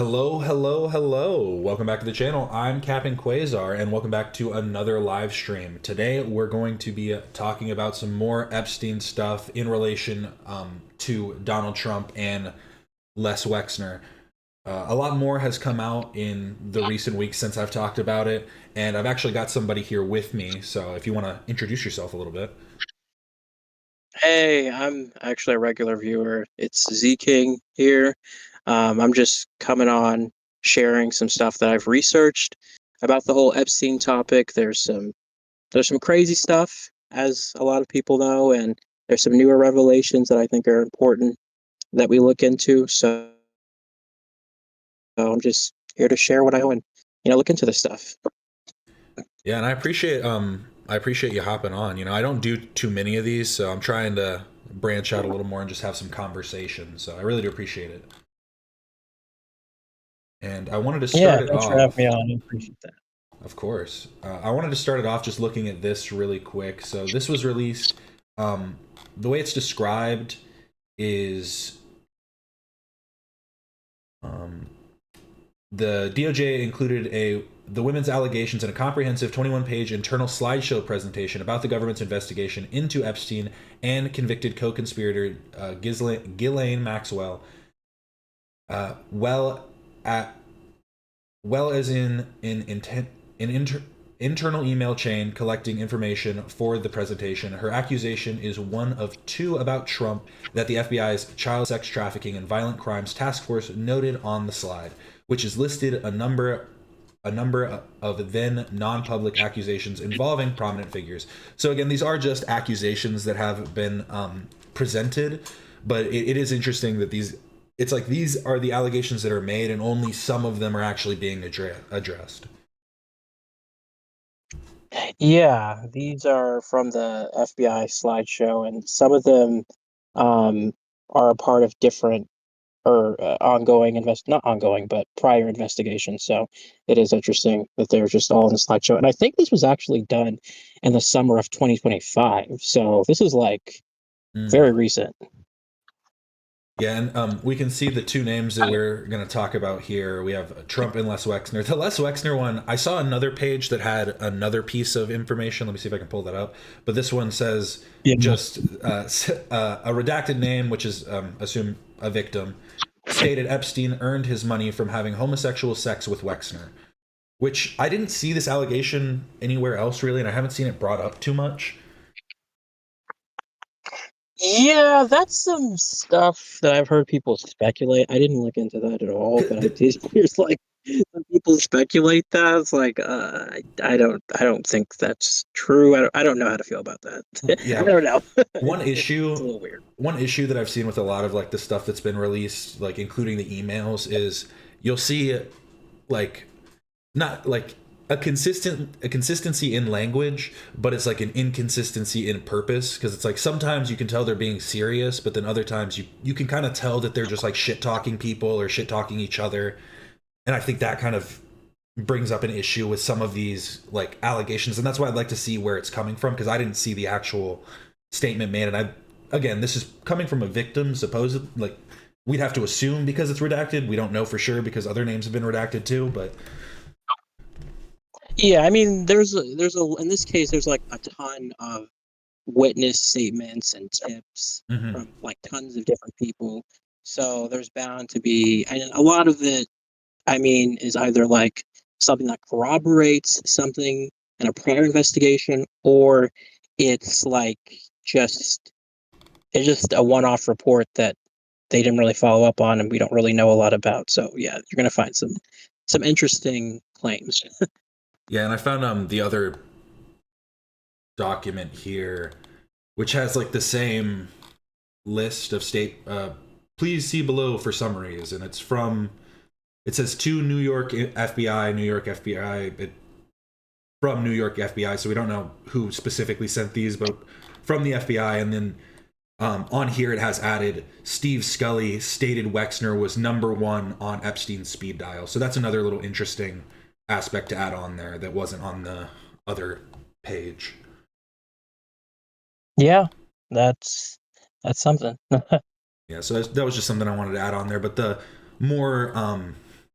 Hello, hello, hello. Welcome back to the channel. I'm Captain Quasar, and welcome back to another live stream. Today, we're going to be talking about some more Epstein stuff in relation to Donald Trump and Les Wexner. A lot more has come out in the recent weeks since I've talked about it, and I've actually got somebody here with me, so if you want to introduce yourself a little bit. Hey, I'm actually a regular viewer. It's Z King here. I'm just coming on, sharing some stuff that I've researched about the whole Epstein topic. There's some crazy stuff, as a lot of people know, and there's some newer revelations that I think are important that we look into. So I'm just here to share what I know and look into this stuff. Yeah, and I appreciate you hopping on. I don't do too many of these, so I'm trying to branch out a little more and just have some conversation. So I really do appreciate it. And I wanted to Yeah, start it thanks for having me off, on. I appreciate that. of course. I wanted to start it off just looking at this really quick. So this was released. Um, the way it's described is um, the DOJ included the women's allegations in a comprehensive 21-page internal slideshow presentation about the government's investigation into Epstein and convicted co-conspirator Ghislaine Maxwell, uh, well at well as in intent in internal email chain collecting information for the presentation. Her accusation is one of two about Trump that the FBI's child sex trafficking and violent crimes task force noted on the slide, which is listed a number of then non-public accusations involving prominent figures. So again, these are just accusations that have been presented, but it is interesting that it's like these are the allegations that are made and only some of them are actually being addressed. Yeah, these are from the FBI slideshow, and some of them um, are a part of different or ongoing not ongoing, but prior investigations. So it is interesting that they're just all in the slideshow. And I think this was actually done in the summer of 2025. So this is like Mm. very recent. Yeah, and we can see the two names that we're going to talk about here. We have Trump and Les Wexner. The Les Wexner one, I saw another page that had another piece of information. Let me see if I can pull that up. But this one says Yeah. just a redacted name, which is assume a victim, stated Epstein earned his money from having homosexual sex with Wexner, which I didn't see this allegation anywhere else really, and I haven't seen it brought up too much. Yeah, that's some stuff that I've heard people speculate. I didn't look into that at all, but I did hear like some people speculate that. It's like I don't think that's true. I don't know how to feel about that. I Yeah, don't know. one It's a issue little weird. one issue that I've seen with a lot of like the stuff that's been released, like including the emails, is you'll see like not like a consistency in language, but it's like an inconsistency in purpose, because it's like sometimes you can tell they're being serious, but then other times you can kind of tell that they're just like shit talking people or shit talking each other. And I think that kind of brings up an issue with some of these like allegations, and that's why I'd like to see where it's coming from, because I didn't see the actual statement made. And I again, this is coming from a victim, supposed, like we'd have to assume because it's redacted. We don't know for sure because other names have been redacted too, but Yeah, I mean, there's a in this case, there's like a ton of witness statements and tips mhm. from like tons of different people. So there's bound to be, and a lot of it, I mean, is either like something that corroborates something in a prior investigation, or it's like just it's just a one-off report that they didn't really follow up on, and we don't really know a lot about. So yeah, you're gonna find some interesting claims. Yeah, and I found the other document here, which has like the same list of state. Please see below for summaries, and it's from. It says to New York FBI, New York FBI. From New York FBI, so we don't know who specifically sent these, but from the FBI. And then on here it has added Steve Scully stated Wexner was number one on Epstein's speed dial. So that's another little interesting aspect to add on there that wasn't on the other page. Yeah, that's that's something. Yeah, so that was just something I wanted to add on there. But the more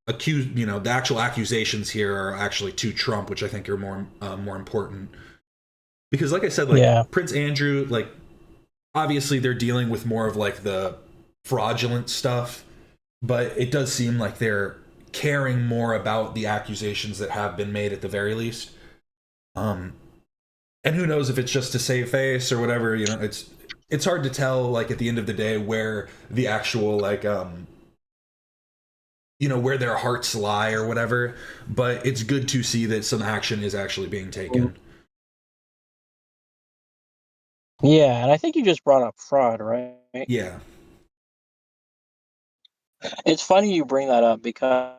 the actual accusations here are actually to Trump, which I think are more important. Because, like I said, like Yeah. Prince Andrew, like obviously they're dealing with more of like the fraudulent stuff, but it does seem like they're caring more about the accusations that have been made at the very least. Um, and who knows if it's just to save face or whatever. It's hard to tell. Like at the end of the day, where the actual where their hearts lie or whatever. But it's good to see that some action is actually being taken. Yeah, and I think you just brought up fraud, right? Yeah. It's funny you bring that up because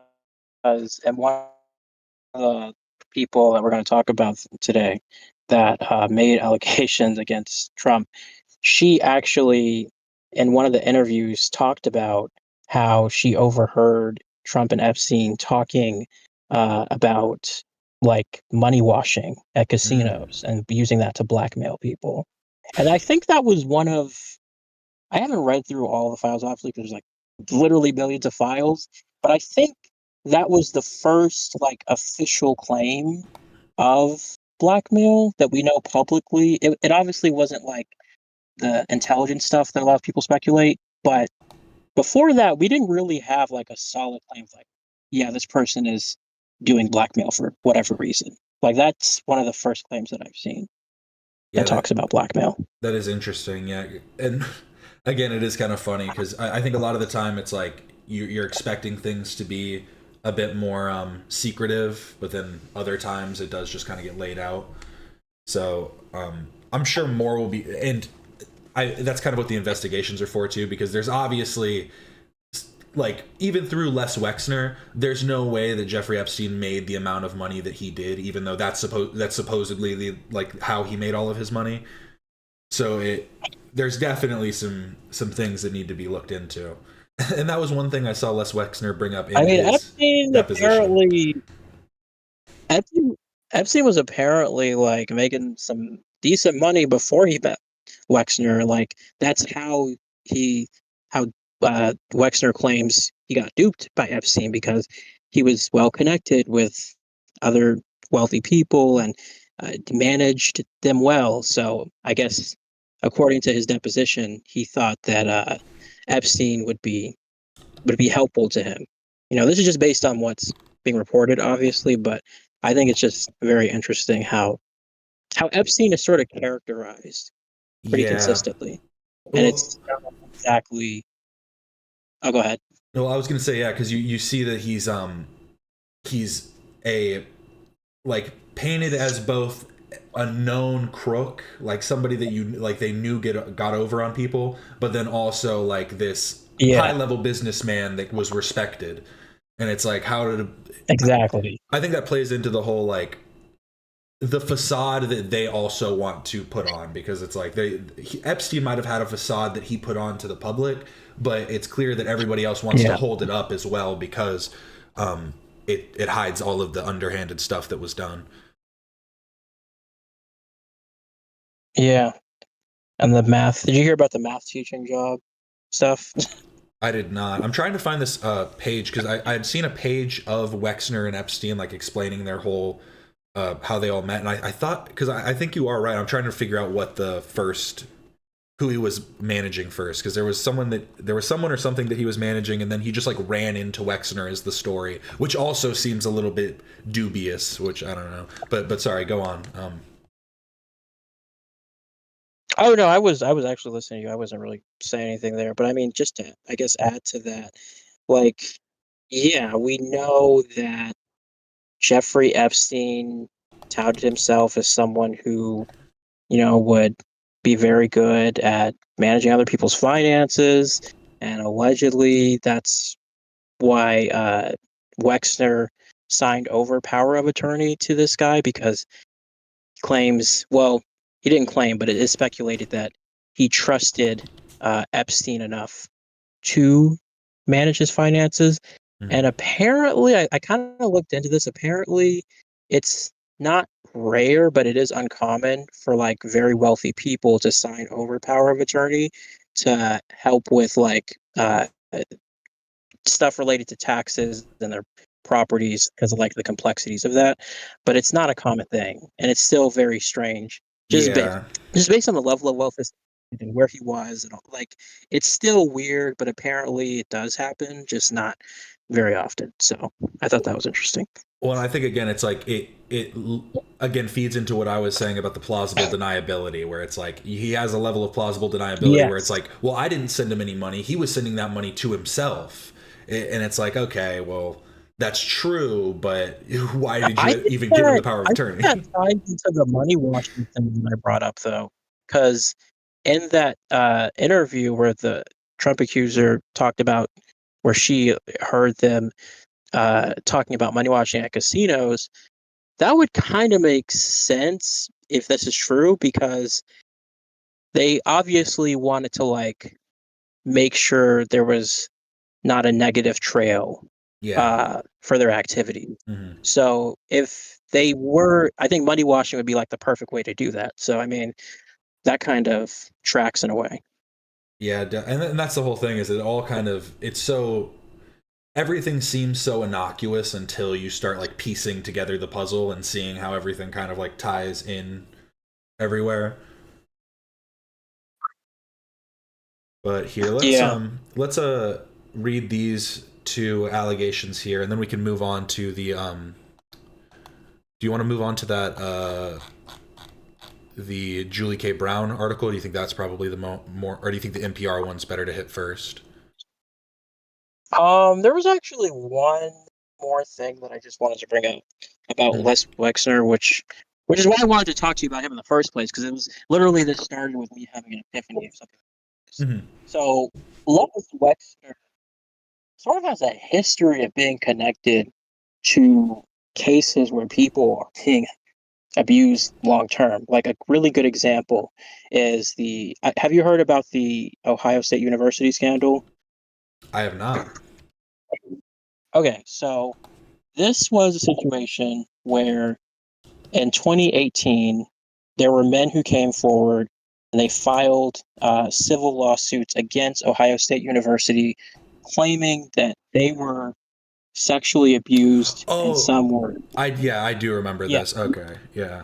and one of the people that we're going to talk about today that made allegations against Trump, she actually, in one of the interviews, talked about how she overheard Trump and Epstein talking about like money washing at Mm. casinos and using that to blackmail people. And I think that was one of, I haven't read through all the files, obviously, because there's like literally millions of files, but I think that was the first like official claim of blackmail that we know publicly. It obviously wasn't like the intelligence stuff that a lot of people speculate, but before that, we didn't really have like a solid claim of like, yeah, this person is doing blackmail for whatever reason. Like that's one of the first claims that I've seen Yeah, that talks about blackmail. that is interesting. Yeah, and again, it is kind of funny because I think a lot of the time it's like you're expecting things to be a bit more secretive, but then other times it does just kind of get laid out. So I'm sure more will be, and that's kind of what the investigations are for too, because there's obviously like even through Les Wexner, there's no way that Jeffrey Epstein made the amount of money that he did, even though that's supposedly like how he made all of his money. So there's definitely some things that need to be looked into. And that was one thing I saw Les Wexner bring up I in mean, his deposition. Epstein, Epstein was apparently like making some decent money before he met Wexner. Like that's he how Wexner claims he got duped by Epstein because he was well connected with other wealthy people and managed them well. So I guess according to his deposition, he thought that Epstein would be helpful to him. This is just based on what's being reported, obviously, but I think it's just very interesting how Epstein is sort of characterized pretty Yeah. consistently, and Well, it's not exactly. Oh, go ahead. well, I was gonna say yeah, because you see that he's a like painted as both a known crook, like somebody that you like they knew got over on people, but then also like this high Yeah, level businessman that was respected. And it's like how did exactly. I think that plays into the whole like the facade that they also want to put on, because it's like Epstein might have had a facade that he put on to the public, but it's clear that everybody else wants to Yeah, hold it up as well because it hides all of the underhanded stuff that was done. yeah. And the math. Did you hear about the math teaching job stuff? I did not. I'm trying to find this page because I had seen a page of Wexner and Epstein like explaining their whole how they all met, and I thought because I think you are right. I'm trying to figure out what the first who he was managing first, because there was someone or something that he was managing, and then he just like ran into Wexner as the story, which also seems a little bit dubious, which I don't know. But sorry, go on. Oh no, I was actually listening to you. I wasn't really saying anything there, but I mean, just to I guess add to that, like, yeah, we know that Jeffrey Epstein touted himself as someone who, would be very good at managing other people's finances. And allegedly, that's why Wexner signed over power of attorney to this guy because he claims, well, he didn't claim, but it is speculated that he trusted Epstein enough to manage his finances. And Mhm. apparently, I kind of looked into this. Apparently, it's not rare, but it is uncommon for like very wealthy people to sign over power of attorney to help with like stuff related to taxes and their properties because of like the complexities of that, but it's not a common thing, and it's still very strange. Just ba- Yeah. just based on the level of wealth and where he was, and all, like it's still weird, but apparently it does happen, just not very often. So I thought that was interesting. Well, and I think again, it's like it again feeds into what I was saying about the plausible deniability, where it's like he has a level of plausible deniability where it's Yes. like, well, I didn't send him any money; he was sending that money to himself, and it's like, okay, well, that's true, but why did you even give him the power of I think attorney? that ties into the money washing thing that I brought up though, because in that interview where the Trump accuser talked about where she heard them talking about money washing at casinos, that would kind of make sense if this is true because they obviously wanted to like make sure there was not a negative trail Yeah. for their activity. Hmm. So if they were, I think money washing would be like the perfect way to do that. So I mean, that kind of tracks in a way. Yeah, and that's the whole thing is it all kind of it's so everything seems so innocuous until you start like piecing together the puzzle and seeing how everything kind of like ties in everywhere. But here, Yeah. let's read these two allegations here, and then we can move on to the Do you want to move on to that the Julie K. Brown article? Do you think that's probably the more, or do you think the NPR one's better to hit first? There was actually one more thing that I just wanted to bring up about Mm-hmm. Les Wexner, which is why I wanted to talk to you about him in the first place, because it was literally this started with me having an epiphany of something like this. Mm-hmm. So Les Wexner sort of has a history of being connected to cases where people are being abused long term. Like a really good example is the have you heard about the Ohio State University scandal? I have not. Okay, so this was a situation where in 2018 there were men who came forward and they filed civil lawsuits against Ohio State University claiming that they were sexually abused and Oh, some were I do remember yeah this. Okay, yeah.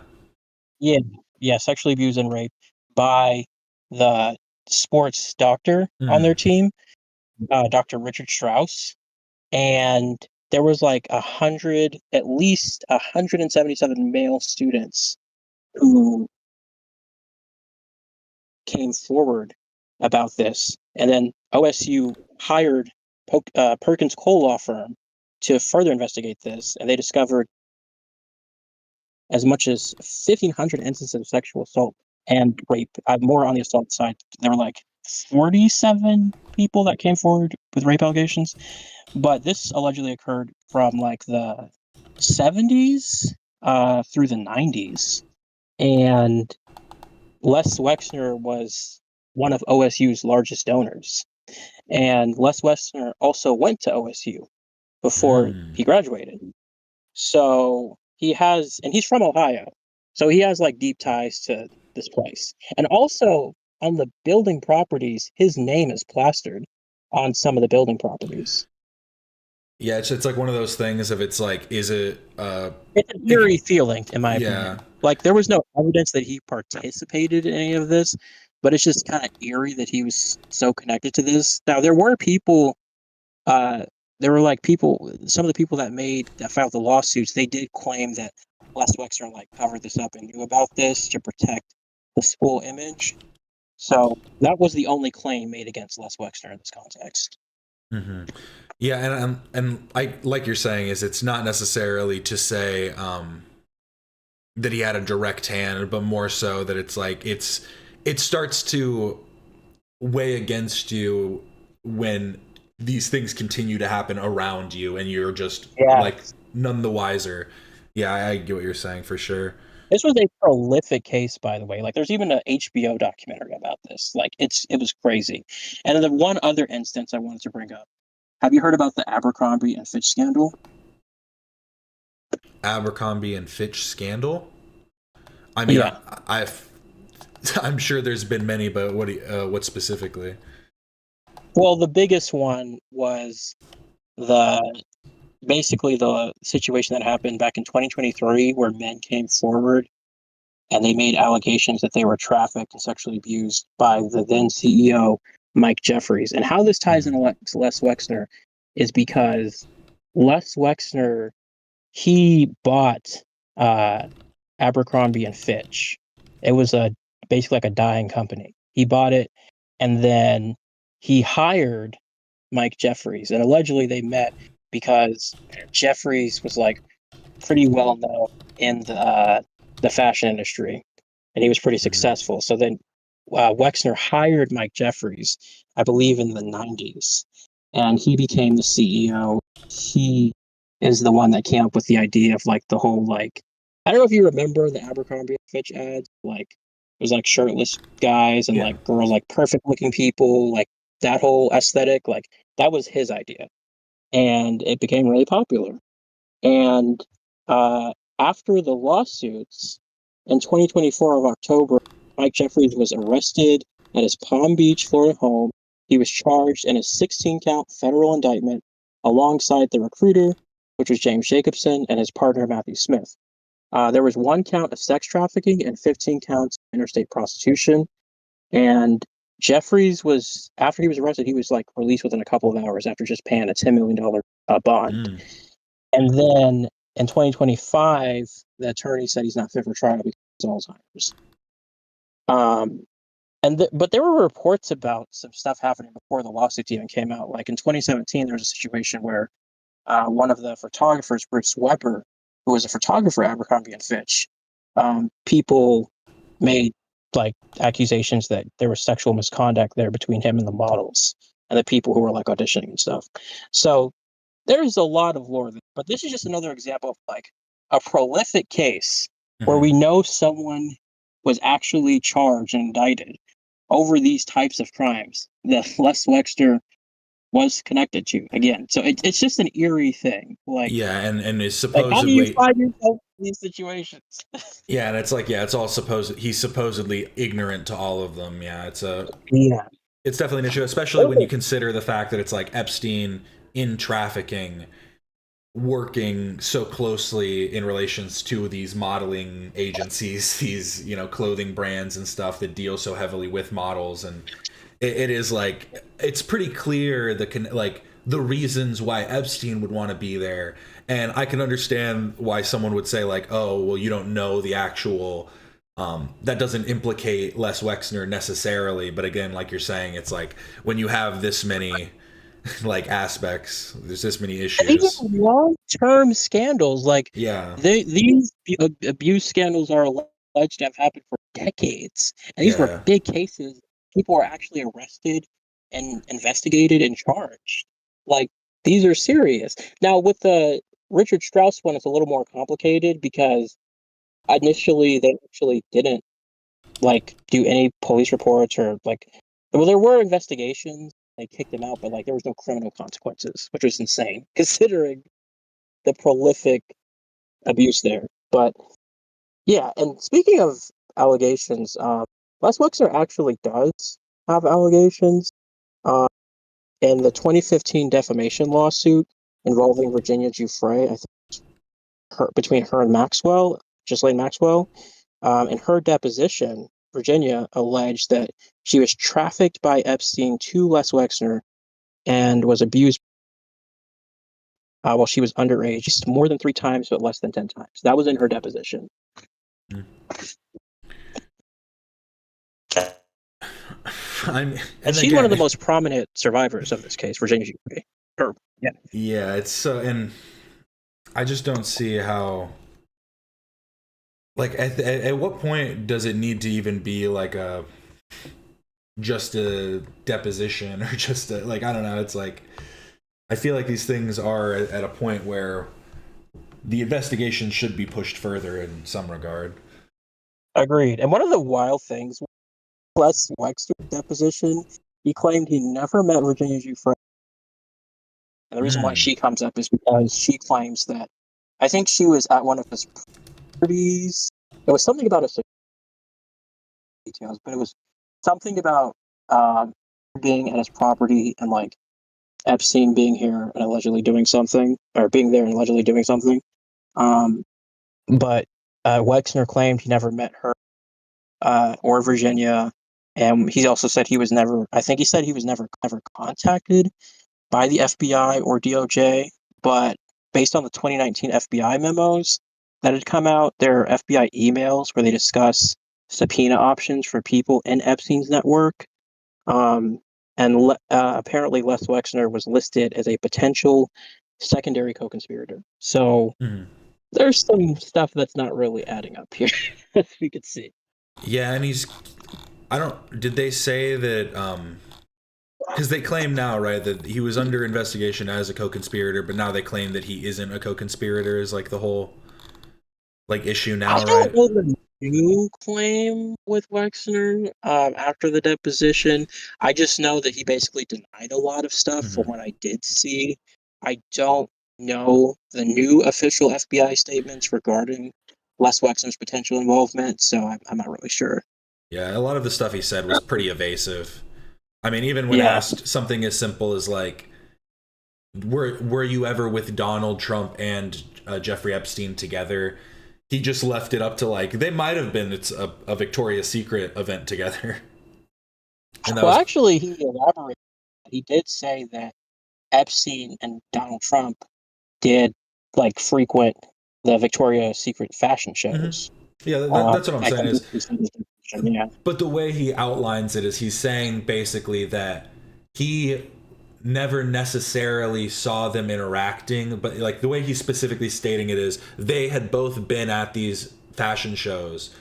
yeah yeah sexually abused and raped by the sports doctor on Mm-hmm. their team, Dr. Richard Strauss, and there was like at least 177 male students who came forward about this, and then OSU hired Perkins Cole law firm to further investigate this, and they discovered as much as 1,500 instances of sexual assault and rape. More on the assault side. There were like 47 people that came forward with rape allegations, but this allegedly occurred from like the 70s through the 90s. And Les Wexner was one of OSU's largest donors. And Les Wexner also went to OSU before Mm. he graduated. So and he's from Ohio. So he has like deep ties to this place. And also on the building properties, his name is plastered on some of the building properties. Yeah, it's like one of those things of it's like, is it It's an eerie feeling, in my yeah. opinion. Like there was no evidence that he participated in any of this, but it's just kind of eerie that he was so connected to this. Now there were people, uh, there were like people, some of the people that filed the lawsuits, they did claim that Les Wexner like covered this up and knew about this to protect the school image. So that was the only claim made against Les Wexner in this context. Hmm. Yeah, and I like you're saying is it's not necessarily to say that he had a direct hand, but more so that it's like it starts to weigh against you when these things continue to happen around you and you're just Yeah. like none the wiser. Yeah, I get what you're saying for sure. This was a prolific case, by the way. Like, there's even an HBO documentary about this. Like, it was crazy. And then the one other instance I wanted to bring up. Have you heard about the Abercrombie and Fitch scandal? Abercrombie and Fitch scandal. I mean, Yeah. I've I'm sure there's been many, but what specifically? Well, the biggest one was basically the situation that happened back in 2023 where men came forward and they made allegations that they were trafficked and sexually abused by the then CEO, Mike Jeffries. And how this ties into Les Wexner is because Les Wexner, he bought uh, Abercrombie and Fitch. It was basically like a dying company. He bought it, and then he hired Mike Jeffries, and allegedly they met because Jeffries was like pretty well known in the fashion industry, and he was pretty successful. So then Wexner hired Mike Jeffries, I believe, in the '90s, and he became the CEO. He is the one that came up with the idea of like the whole like I don't know if you remember the Abercrombie and Fitch ads, like there's like shirtless guys and Yeah. like girls, like perfect looking people, like that whole aesthetic, like that was his idea, and it became really popular. And uh, after the lawsuits in 2024 of October, Mike Jeffries was arrested at his Palm Beach, Florida home. He was charged in a 16-count federal indictment alongside the recruiter, which was James Jacobson, and his partner, Matthew Smith. There was one count of sex trafficking and 15 counts of interstate prostitution. And Jeffries was, after he was arrested, he was like released within a couple of hours after just paying a $10 million bond. And then in 2025, the attorney said he's not fit for trial because of Alzheimer's. But there were reports about some stuff happening before the lawsuits even came out. Like in 2017, there was a situation where one of the photographers, Bruce Weber, who was a photographer at Abercrombie and Fitch, people made like accusations that there was sexual misconduct there between him and the models and the people who were like auditioning and stuff. So there's a lot of lore there, but this is just another example of like a prolific case where we know someone was actually charged and indicted over these types of crimes that Les Wexner was connected to again. So it's just an eerie thing. Yeah, and is Like how do you supposedly find yourself in these situations? yeah, and it's like yeah, it's all supposed he's supposedly ignorant to all of them. Yeah, Yeah. it's definitely an issue, especially when you consider the fact that it's like Epstein in trafficking working so closely in relations to these modeling agencies, these clothing brands and stuff that deal so heavily with models, and it is like it's pretty clear the reasons why Epstein would want to be there, and I can understand why someone would say like, oh well, you don't know the actual. That doesn't implicate Les Wexner necessarily, but again, like you're saying, it's like when you have this many like aspects, there's this many And these issues. are long-term scandals. Like Yeah, these abuse scandals are alleged to have happened for decades, and these were yeah, big cases. People were actually arrested and investigated and charged. Like these are serious. Now with the Richard Strauss one, it's a little more complicated because initially they actually didn't like do any police reports or like well there were investigations. They kicked him out, but like there was no criminal consequences, which was insane considering the prolific abuse there. But yeah, and speaking of allegations, Les Wexner actually does have allegations. Uh, in the 2015 defamation lawsuit involving Virginia Giuffre, I think between her and Maxwell, Ghislaine Maxwell, in her deposition, Virginia alleged that she was trafficked by Epstein to Les Wexner and was abused while she was underage more than 3 times, but less than 10 times. That was in her deposition. I'm, And and she's one of the again, most prominent survivors of this case, Virginia Giuffre. Yeah. yeah, it's so, and I just don't see how. Like, at what point does it need to even be like just a deposition or just a, like I don't know. It's like I feel like these things are at a point where the investigation should be pushed further in some regard. Agreed. And one of the wild things, Les Wexner's deposition, he claimed he never met Virginia Giuffre. And the reason why Mm. she comes up is because she claims that I think she was at one of his parties. It was something about a details, but it was something about being at his property and like Epstein being here and allegedly doing something, or being there and allegedly doing something. Um, but Wexner claimed he never met her or Virginia, and he also said he was never. I think he said he was never contacted by the FBI or DOJ. But based on the 2019 FBI memos that had come out, there are FBI emails where they discuss subpoena options for people in Epstein's network. Um, and apparently, Les Wexner was listed as a potential secondary co-conspirator. So Mhm. there's some stuff that's not really adding up here, as we could see. Yeah, and I don't. Did they say that? Because they claim now, right, that he was under investigation as a co-conspirator, but now they claim that he isn't a co-conspirator. Is like the whole like issue I now, don't right? know the new claim with Wexner after the deposition. I just know that he basically denied a lot of stuff from Mm-hmm. what I did see. I don't know the new official FBI statements regarding Les Wexner's potential involvement, so I'm not really sure. Yeah, a lot of the stuff he said was pretty evasive. I mean, even when Yeah. asked something as simple as like, were you ever with Donald Trump and Jeffrey Epstein together? He just left it up to like they might have been. It's a Victoria's Secret event together, and that Well, was. actually, he elaborated. He did say that Epstein and Donald Trump did like frequent the Victoria's Secret fashion Mhm. shows. Yeah, that's what I'm I saying think is, this is his definition, yeah. but the way he outlines it is he's saying basically that he never necessarily saw them interacting, but like the way he's specifically stating it is they had both been at these fashion shows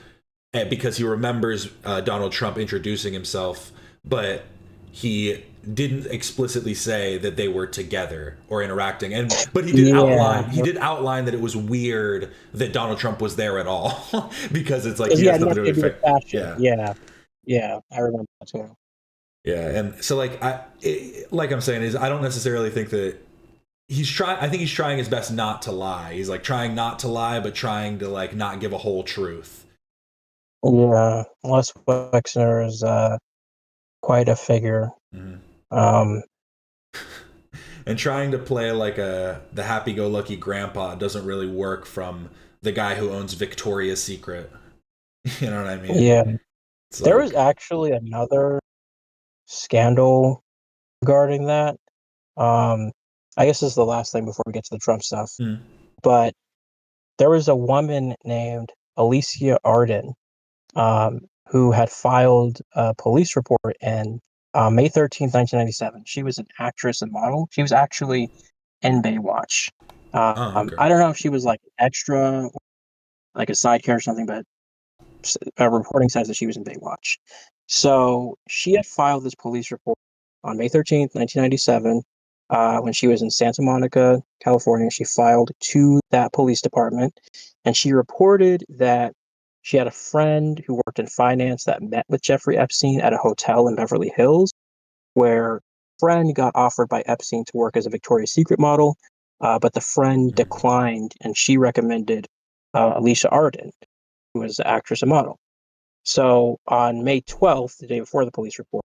because he remembers Donald Trump introducing himself, but he didn't explicitly say that they were together or interacting. And but Yeah, he did outline that it was weird that Donald Trump was there at all because it's like because he he has had nothing to nothing do to with do with it. fashion. Yeah. Yeah, yeah, I remember that too. Yeah, and so like like I'm saying is I don't necessarily think that he's trying. I think he's trying his best not to lie. He's like trying not to lie, but trying to like not give a whole truth. Yeah, Les Wexner is quite a figure. Mm-hmm. Um, And trying to play like the happy-go-lucky grandpa doesn't really work from the guy who owns Victoria's Secret. You know what I mean? yeah, It's there was like, actually another scandal regarding that. Um, I guess this is the last thing before we get to the Trump stuff. mm, But there was a woman named Alicia Arden, who had filed a police report in May 13th, 1997. She was an actress and model. She was actually in Baywatch. oh, okay. I don't know if she was like extra, like a side character or something, but reporting says that she was in Baywatch. So she had filed this police report on May 13th, 1997, when she was in Santa Monica, California. She filed to that police department, and she reported that she had a friend who worked in finance that met with Jeffrey Epstein at a hotel in Beverly Hills, where a friend got offered by Epstein to work as a Victoria's Secret model, but the friend Mm, declined, and she recommended Alicia Arden, who was the actress and model. So on May 12th, the day before the police report,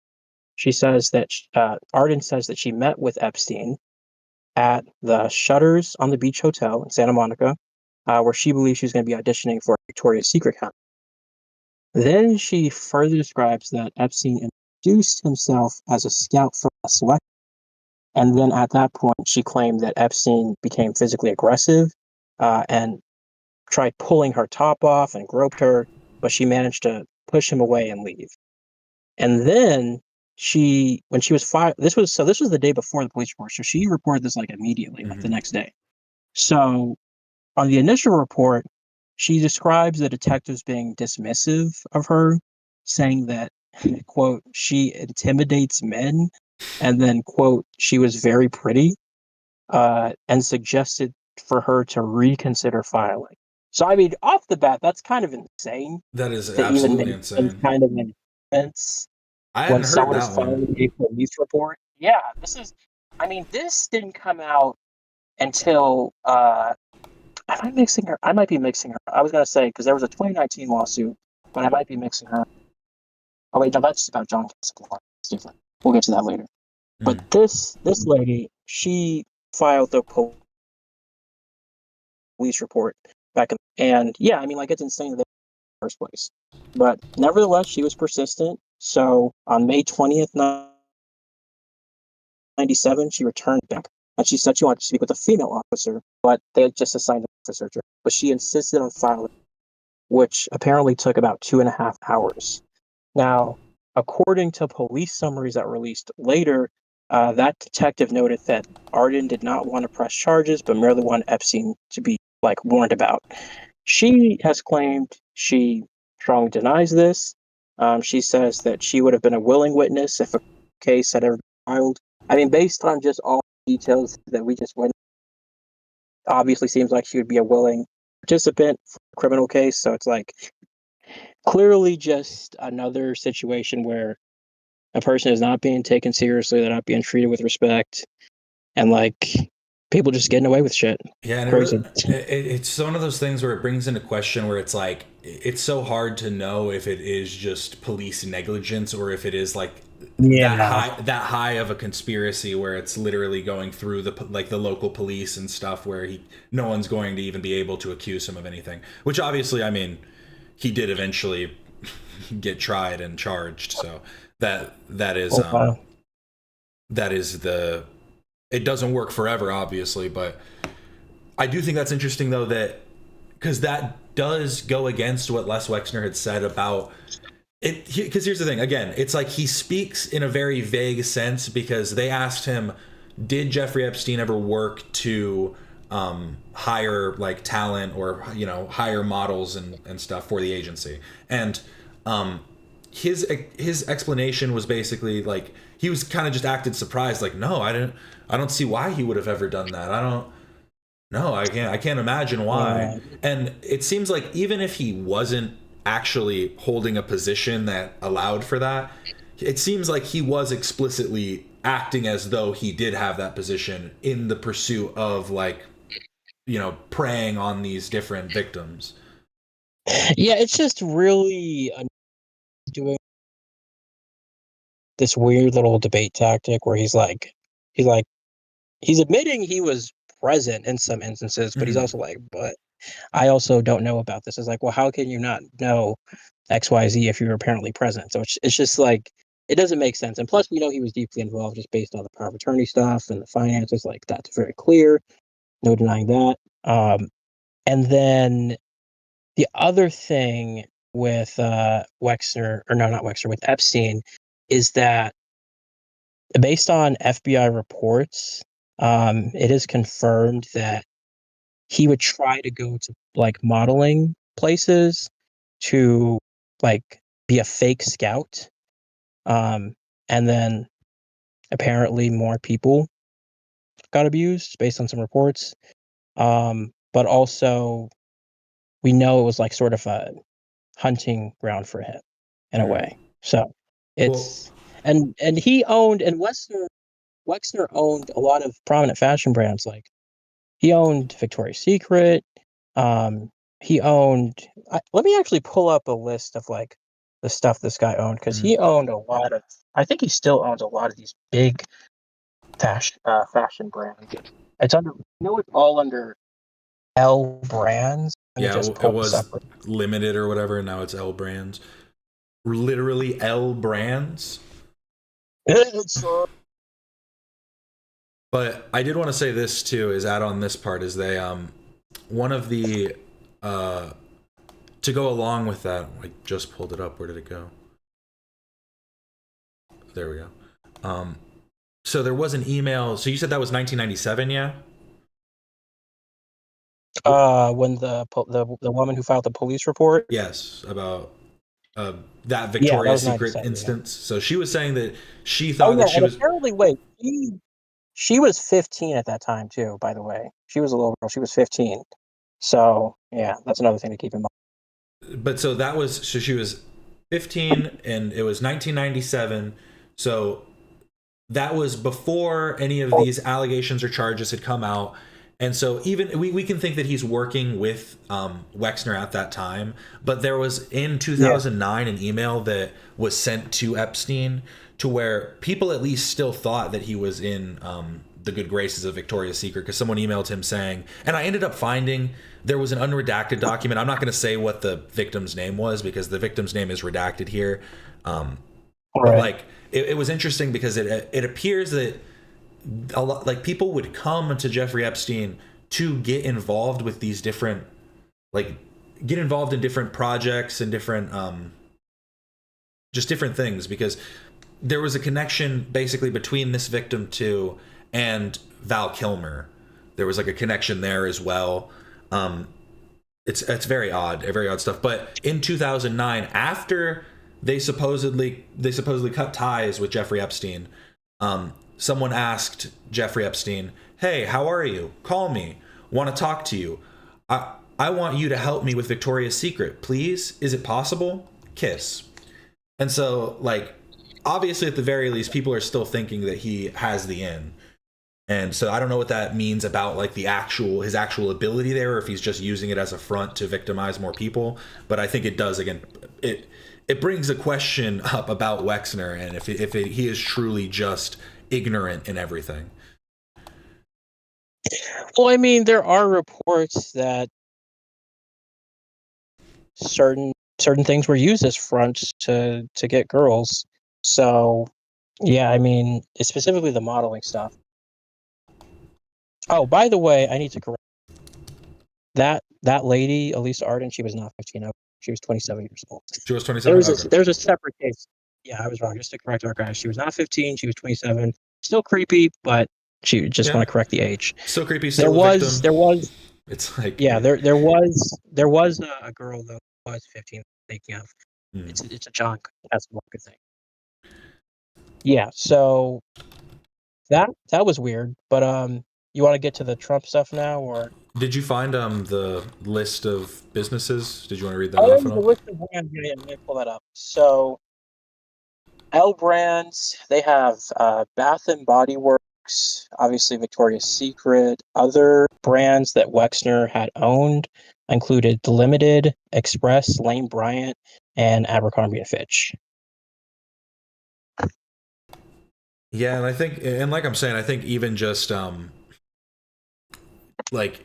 she says that Arden says that she met with Epstein at the Shutters on the Beach Hotel in Santa Monica, where she believes she's going to be auditioning for a Victoria's Secret contest. Then she further describes that Epstein introduced himself as a scout for Wexner, and then at that point, she claimed that Epstein became physically aggressive and tried pulling her top off and groped her, but she managed to push him away and leave. And then when she was fired, this was the day before the police report. So she reported this like immediately, like the mm-hmm. next day. So on the initial report, she describes the detectives being dismissive of her, saying that, quote, she intimidates men, and then, quote, she was very pretty, and suggested for her to reconsider filing. So, I mean, off the bat, that's kind of insane That is to even absolutely make some insane. kind of an offense I when hadn't heard someone is that one. filing a police report. Yeah, I mean, this didn't come out until, am I mixing her? I might be mixing her. I was going to say, because there was a 2019 lawsuit, but I might be mixing her. Oh, wait, no, that's about John Cassaplaugh. It's different. We'll get to that later. But Mm. this lady, she filed the police report back in, and yeah, I mean, like, it's insane in the first place. But nevertheless, she was persistent. So on May 20th, 97, she returned back and she said she wanted to speak with a female officer, but they had just assigned an officer to her. But she insisted on filing, which apparently took about 2.5 hours. Now, according to police summaries that were released later, that detective noted that Arden did not want to press charges, but merely wanted Epstein to be like warned about. She has claimed she strongly denies this. She says that she would have been a willing witness if a case had ever been filed. I mean, based on just all the details that we just went, obviously seems like she would be a willing participant for a criminal case. So it's like clearly just another situation where a person is not being taken seriously, they're not being treated with respect, and like people just getting away with shit. Yeah, and Crazy. it's one of those things where it brings into question where it's like it's so hard to know if it is just police negligence or if it is like Yeah. that high of a conspiracy where it's literally going through the local police and stuff where no one's going to even be able to accuse him of anything. Which obviously, I mean, he did eventually get tried and charged. So that is Oh, wow. that is the it doesn't work forever, obviously, but I do think that's interesting though that because that does go against what Les Wexner had said about it. Because here's the thing, again, it's like he speaks in a very vague sense because they asked him, did Jeffrey Epstein ever work to hire like talent or hire models and stuff for the agency? And his explanation was basically like he was kind of just acted surprised, like, no, I don't see why he would have ever done that. I don't no, I can't imagine why. Yeah. And it seems like even if he wasn't actually holding a position that allowed for that, it seems like he was explicitly acting as though he did have that position in the pursuit of like, preying on these different victims. Yeah, it's just really doing this weird little debate tactic where he's like, he's admitting he was present in some instances, but he's Mm-hmm. also like, but I also don't know about this. It's like, well, how can you not know XYZ if you were apparently present? So it's just like, it doesn't make sense. And plus, we know he was deeply involved just based on the power of attorney stuff and the finances. Like, that's very clear. No denying that. And then the other thing with Wexner, or no, not Wexner, with Epstein, is that based on FBI reports, it is confirmed that he would try to go to like modeling places to like be a fake scout. Um, and then apparently more people got abused based on some reports. But also we know it was like sort of a hunting ground for him in a Mm-hmm. way. So Well, it's and he owned and Wexner owned a lot of prominent fashion brands. Like he owned Victoria's Secret. Um, he owned. Let me actually pull up a list of like the stuff this guy owned because mm-hmm. he owned a lot of. I think he still owns a lot of these big fashion brands. It's under. It's all under L Brands. Let me Yeah, just it pull this up. was limited or whatever, and now it's L Brands. Literally L Brands. It's But I did want to say this too, is add on this part is they one of the uh to go along with that, I just pulled it up. Where did it go? There we go. So there was an email. So you said that was 1997, yeah? when the woman who filed the police report. Yes, about that Yeah, that Victoria's was Secret 97. Yeah. instance. So she was saying that she Oh thought yeah, that she and was apparently, wait, she was 15 at that time too. By the way, she was a little girl. She was 15. So yeah, that's another thing to keep in mind. but so that was so she was 15 and it was 1997. So that was before any of these allegations or charges had come out. And so even we can think that he's working with Wexner at that time, but there was in Yeah. 2009 an email that was sent to Epstein to where people at least still thought that he was in the good graces of Victoria's Secret, because someone emailed him saying, and I ended up finding there was an unredacted document. I'm not going to say what the victim's name was because the victim's name is redacted here. But Right. like it was interesting because it appears that a lot like people would come to Jeffrey Epstein to get involved with these different like get involved in different projects and different just different things, because there was a connection basically between this victim too and Val Kilmer. There was like a connection there as well. It's very odd stuff. But in 2009, after they supposedly cut ties with Jeffrey Epstein, someone asked Jeffrey Epstein, "Hey, how are you? Call me. Want to talk to you. I want you to help me with Victoria's Secret, please. Is it possible? Kiss." And so, like, obviously, at the very least, people are still thinking that he has the in. And so I don't know what that means about like his actual ability there, or if he's just using it as a front to victimize more people. But I think it does again. It brings a question up about Wexner and if he is truly just ignorant in everything. Well, I mean, there are reports that certain things were used as fronts to get girls. So, yeah, I mean, it's specifically the modeling stuff. Oh, by the way, I need to correct that lady, Elisa Arden. She was not 15. She was 27 years old. She was 27. Okay. There's a separate case. Yeah, I was wrong. Just to correct our guys, she was not 15. She was 27. Still creepy, but she just Yeah. want to correct the age. Still creepy. There Still a victim. was It's like yeah, there was a girl that was 15. Thinking of hmm. it's a John Casablanca thing. Yeah, so that was weird. But you want to get to the Trump stuff now, or Did you find the list of businesses? Did you want to read that oh, off there's at a all? list of brands. Yeah, let me pull that up. So L Brands, they have Bath and Body Works, obviously Victoria's Secret. Other brands that Wexner had owned included The Limited, Express, Lane Bryant, and Abercrombie and Fitch. Yeah, and I think, and like I'm saying, I think even just like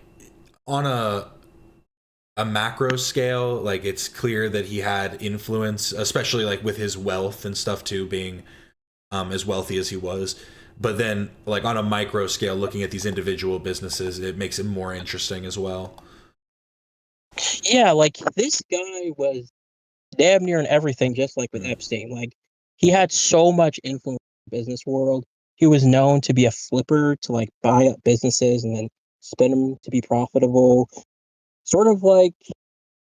on a macro scale, like it's clear that he had influence, especially like with his wealth and stuff too, being as wealthy as he was. But then, like on a micro scale, looking at these individual businesses, it makes it more interesting as well. Yeah, like this guy was damn near in everything, just like with Mm. Epstein. Like he had so much influence in the business world. He was known to be a flipper to like buy up businesses and then spin them to be profitable. Sort of like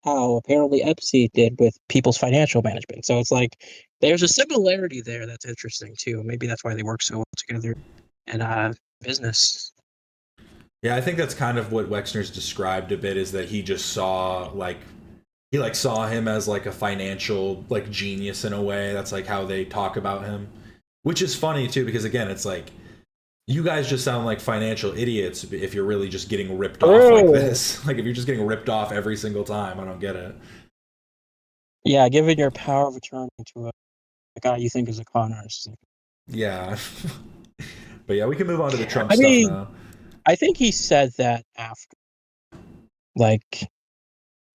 how apparently Epstein did with people's financial management. So it's like there's a similarity there that's interesting too. Maybe that's why they work so well together in business. Yeah, I think that's kind of what Wexner's described a bit, is that he just saw like he like saw him as like a financial like genius in a way. That's like how they talk about him, which is funny too, because again, it's like you guys just sound like financial idiots if you're really just getting ripped off like Oh, this. Like if you're just getting ripped off every single time, I don't get it. yeah, giving your power of attorney to a guy you think is a con artist. Yeah. But yeah, we can move on to the Trump I stuff mean, now. I think he said that after, like,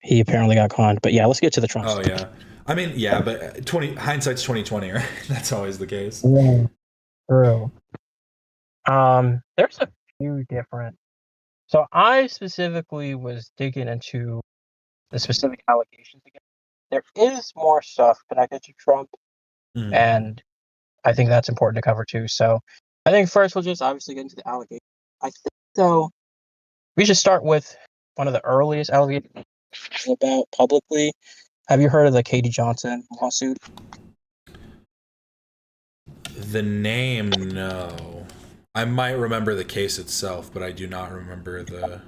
he apparently got conned. But yeah, let's get to the Trump Oh stuff. yeah. I mean, yeah, but 20 hindsight's 2020, right? That's always the case. Yeah, true. There's a few different. So I specifically was digging into the specific allegations again. There is more stuff connected to Trump, Mm. and I think that's important to cover too. So I think first we'll just obviously get into the allegations. I think though we should start with one of the earliest allegations about publicly. Have you heard of the Katie Johnson lawsuit? The name, no. I might remember the case itself, but I do not remember the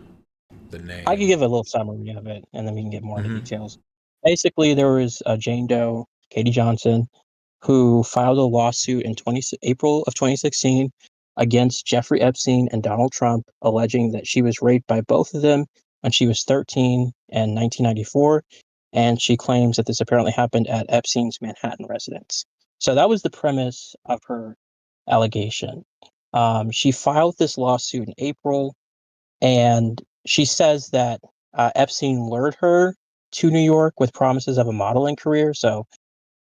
I can name. give a little summary of it, and then we can get more into Mm-hmm. details. Basically, there was a Jane Doe, Katie Johnson, who filed a lawsuit in April of 2016 against Jeffrey Epstein and Donald Trump, alleging that she was raped by both of them when she was 13 in 1994. And she claims that this apparently happened at Epstein's Manhattan residence. So that was the premise of her allegation. She filed this lawsuit in April, and she says that Epstein lured her to New York with promises of a modeling career. So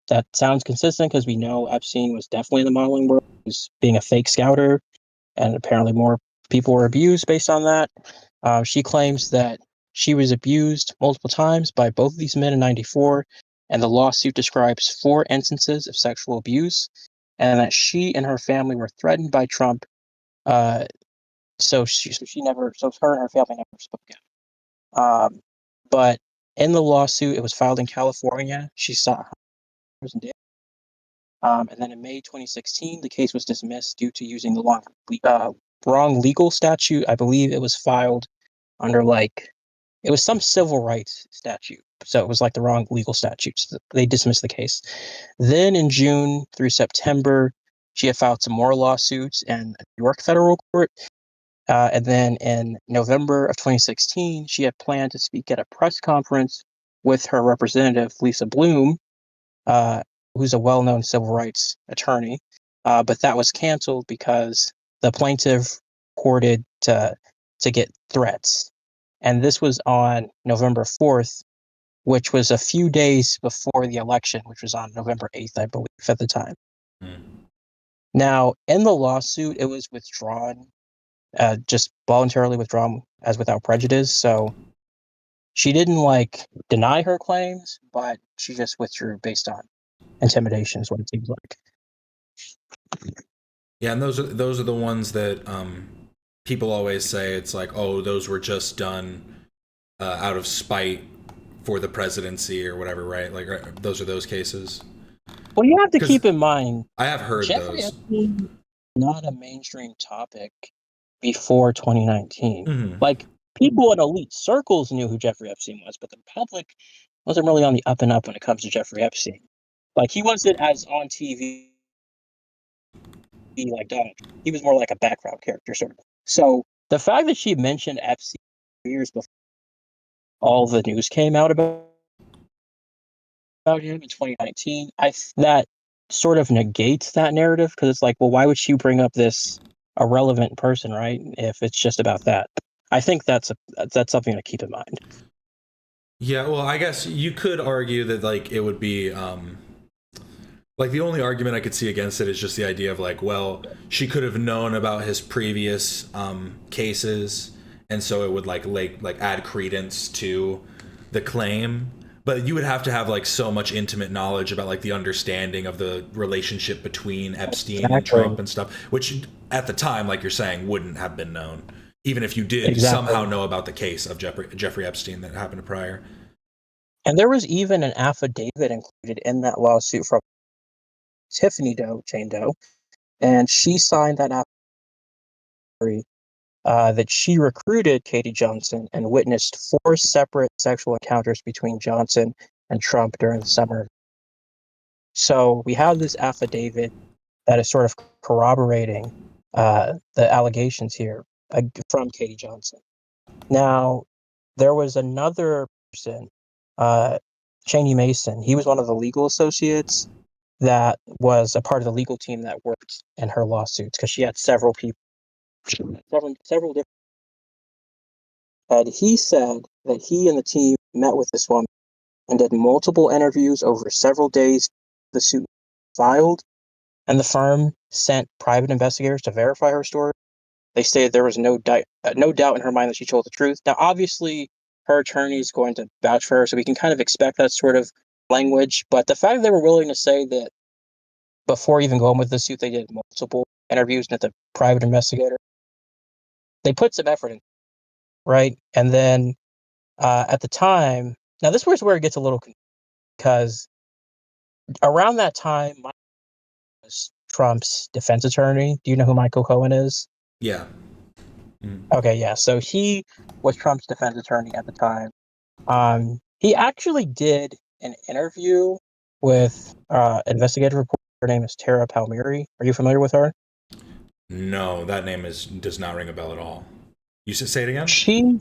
that sounds consistent because we know Epstein was definitely in the modeling world, he was being a fake scouter, and apparently more people were abused based on that. She claims that she was abused multiple times by both of these men in 94, and the lawsuit describes 4 instances of sexual abuse, and that she and her family were threatened by Trump. So her and her family never spoke out. But in the lawsuit, it was filed in California. She sought and then in May 2016, the case was dismissed due to using the wrong legal statute. I believe it was filed under it was some civil rights statute. So it was like the wrong legal statutes. They dismissed the case. Then in June through September, she had filed some more lawsuits in New York federal court. And then in November of 2016, she had planned to speak at a press conference with her representative, Lisa Bloom, who's a well-known civil rights attorney. But that was canceled because the plaintiff reported to get threats. And this was on November 4th, which was a few days before the election, which was on November 8th, I believe, at the time. Now, in the lawsuit, it was withdrawn, just voluntarily withdrawn as without prejudice. So she didn't deny her claims, but she just withdrew based on intimidation, is what it seems like. Yeah, and those are the ones that people always say it's like, oh, those were just done out of spite for the presidency or whatever, right? Those are those cases. Well, you have to keep in mind, I have heard Jeffrey those. Epstein not a mainstream topic before 2019. Mm-hmm. People in elite circles knew who Jeffrey Epstein was, but the public wasn't really on the up and up when it comes to Jeffrey Epstein. He wasn't as on TV like Donald Trump. He was more like a background character, sort of. So the fact that she mentioned Epstein years before all the news came out about him in 2019, that sort of negates that narrative, because it's like, well, why would she bring up this irrelevant person, right? If it's just about that. I think that's something to keep in mind. Yeah, well, I guess you could argue that it would be the only argument I could see against it is just the idea of well, she could have known about his previous cases, and so it would add credence to the claim. But you would have to have so much intimate knowledge about the understanding of the relationship between Epstein and Trump and stuff, which at the time, like you're saying, wouldn't have been known, even if you did somehow know about the case of Jeffrey Epstein that happened prior. And there was even an affidavit included in that lawsuit from Tiffany Jane Doe, and she signed that affidavit that she recruited Katie Johnson and witnessed 4 separate sexual encounters between Johnson and Trump during the summer. So we have this affidavit that is sort of corroborating the allegations here from Katie Johnson. Now, there was another person, Cheney Mason. He was one of the legal associates that was a part of the legal team that worked in her lawsuits, because she had several people, several different. And he said that he and the team met with this woman and did multiple interviews over several days. The suit filed, and the firm sent private investigators to verify her story. They stated there was no doubt in her mind that she told the truth. Now, obviously, her attorney is going to vouch for her, so we can kind of expect that sort of language. But the fact that they were willing to say that before even going with the suit, they did multiple interviews with the private investigator, they put some effort in, right? And then at the time, now this was where it gets a little confusing, because around that time, Michael was Trump's defense attorney. Do you know who Michael Cohen is? Yeah. Okay, yeah. So he was Trump's defense attorney at the time. He actually did an interview with investigative reporter. Her name is Tara Palmieri. Are you familiar with her? No, that name does not ring a bell at all. You should say it again. She,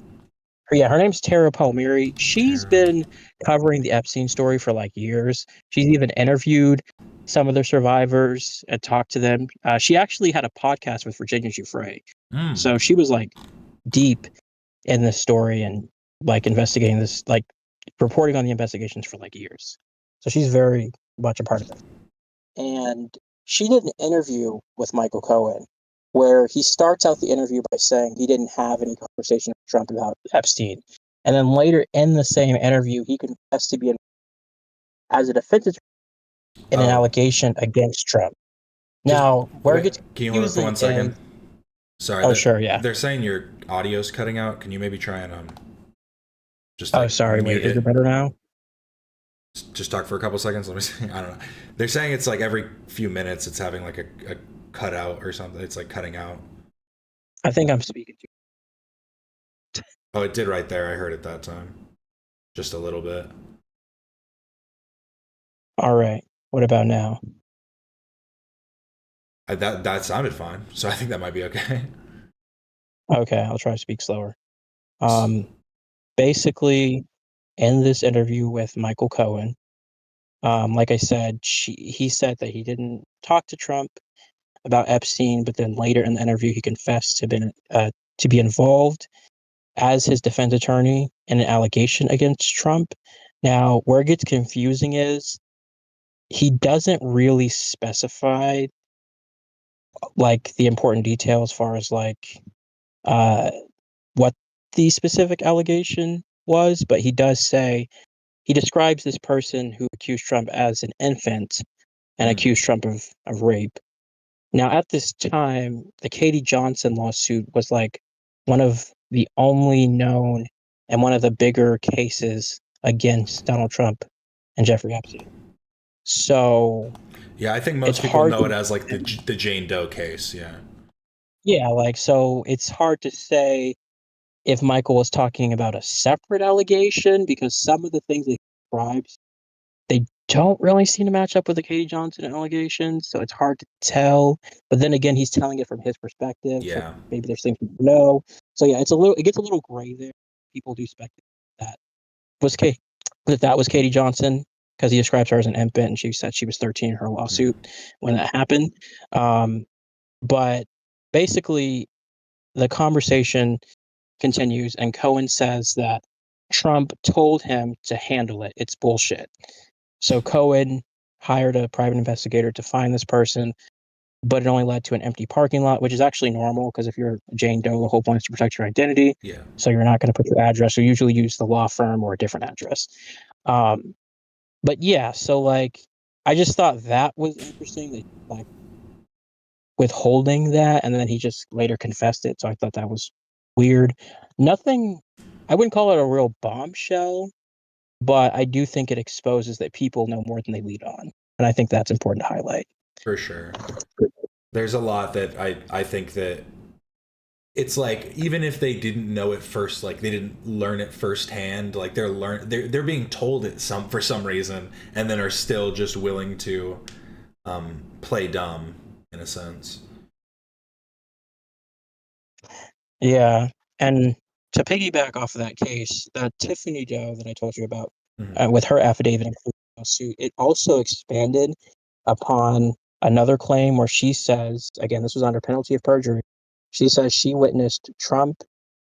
yeah, her name's Tara Palmieri. She's Tara. been covering the Epstein story for like years. She's even interviewed some of the survivors and talked to them. She actually had a podcast with Virginia Giuffre. Mm. So she was like deep in this story and like investigating this, like reporting on the investigations for like years. So she's very much a part of it. And she did an interview with Michael Cohen where he starts out the interview by saying he didn't have any conversation with Trump about Epstein. And then later in the same interview, he confessed to being as a defense attorney in an Oh, allegation against Trump. just Now, where it wait. gets Can you hold it for confusing 1 second? is, Sorry, oh, sure, yeah. they're saying your audio's cutting out. Can you maybe try and just Oh, like sorry, wait, mute is it it? better now? Just talk for a couple seconds. Let me see. I don't know. They're saying it's like every few minutes it's having like a cutout or something. It's like cutting out. I think I'm speaking to Oh, it did right there. I heard it that time. Just a little bit. you. All right, what about now? That sounded fine. So I think that might be okay. Okay, I'll try to speak slower. Um, Basically, in this interview with Michael Cohen, like I said, he said that he didn't talk to Trump about Epstein, but then later in the interview, he confessed to be involved as his defense attorney in an allegation against Trump. Now, where it gets confusing is he doesn't really specify like the important detail as far as like uh, what the specific allegation was, but he does say he describes this person who accused Trump as an infant and Mm. accused Trump of rape. Now, at this time, the Katie Johnson lawsuit was like one of the only known and one of the bigger cases against Donald Trump and Jeffrey Epstein. So Yeah, I think it's most people hard know it to, as like the Jane Doe case. Yeah, yeah, like, so it's hard to say if Michael was talking about a separate allegation because some of the things that he describes they don't really seem to match up with the Katie Johnson allegations, so it's hard to tell. But then again, he's telling it from his perspective, so yeah, maybe there's things people know. So yeah, it gets a little gray there. People do speculate that was Kate that was Katie Johnson because he describes her as an infant, and she said she was 13 in her lawsuit mm. when that happened. Um, but basically, the conversation continues, and Cohen says that Trump told him to handle it. It's bullshit. So Cohen hired a private investigator to find this person, but it only led to an empty parking lot, which is actually normal because if you're Jane Doe, the whole point is to protect your identity. Yeah, So you're not going to put your address. So you usually use the law firm or a different address. Um, but yeah, so like I just thought that was interesting. That like withholding that, and then he just later confessed it. So I thought that was weird. Nothing. I wouldn't call it a real bombshell, but I do think it exposes that people know more than they lead on, and I think that's important to highlight. for sure. There's a lot that I think that it's like even if they didn't know it first, like they didn't learn it firsthand, like they're being told it some for some reason, and then are still just willing to play dumb in a sense. Yeah, and to piggyback off of that case, the Tiffany Doe that I told you about, Mm-hmm. with her affidavit and lawsuit, it also expanded upon another claim where she says, again, this was under penalty of perjury. She says she witnessed Trump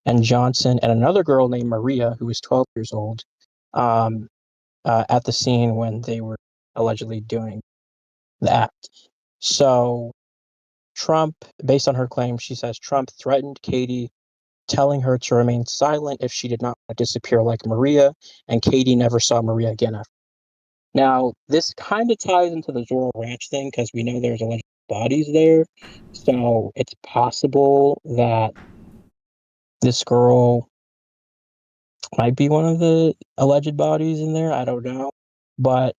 and Johnson and another girl named Maria, who was 12 years old, um, at the scene when they were allegedly doing the act. So Trump, based on her claim, she says Trump threatened Katie, telling her to remain silent if she did not disappear like Maria, and Katie never saw Maria again after. Now, this kind of ties into the Zorro Ranch thing because we know there's alleged bodies there. So it's possible that this girl might be one of the alleged bodies in there. I don't know. But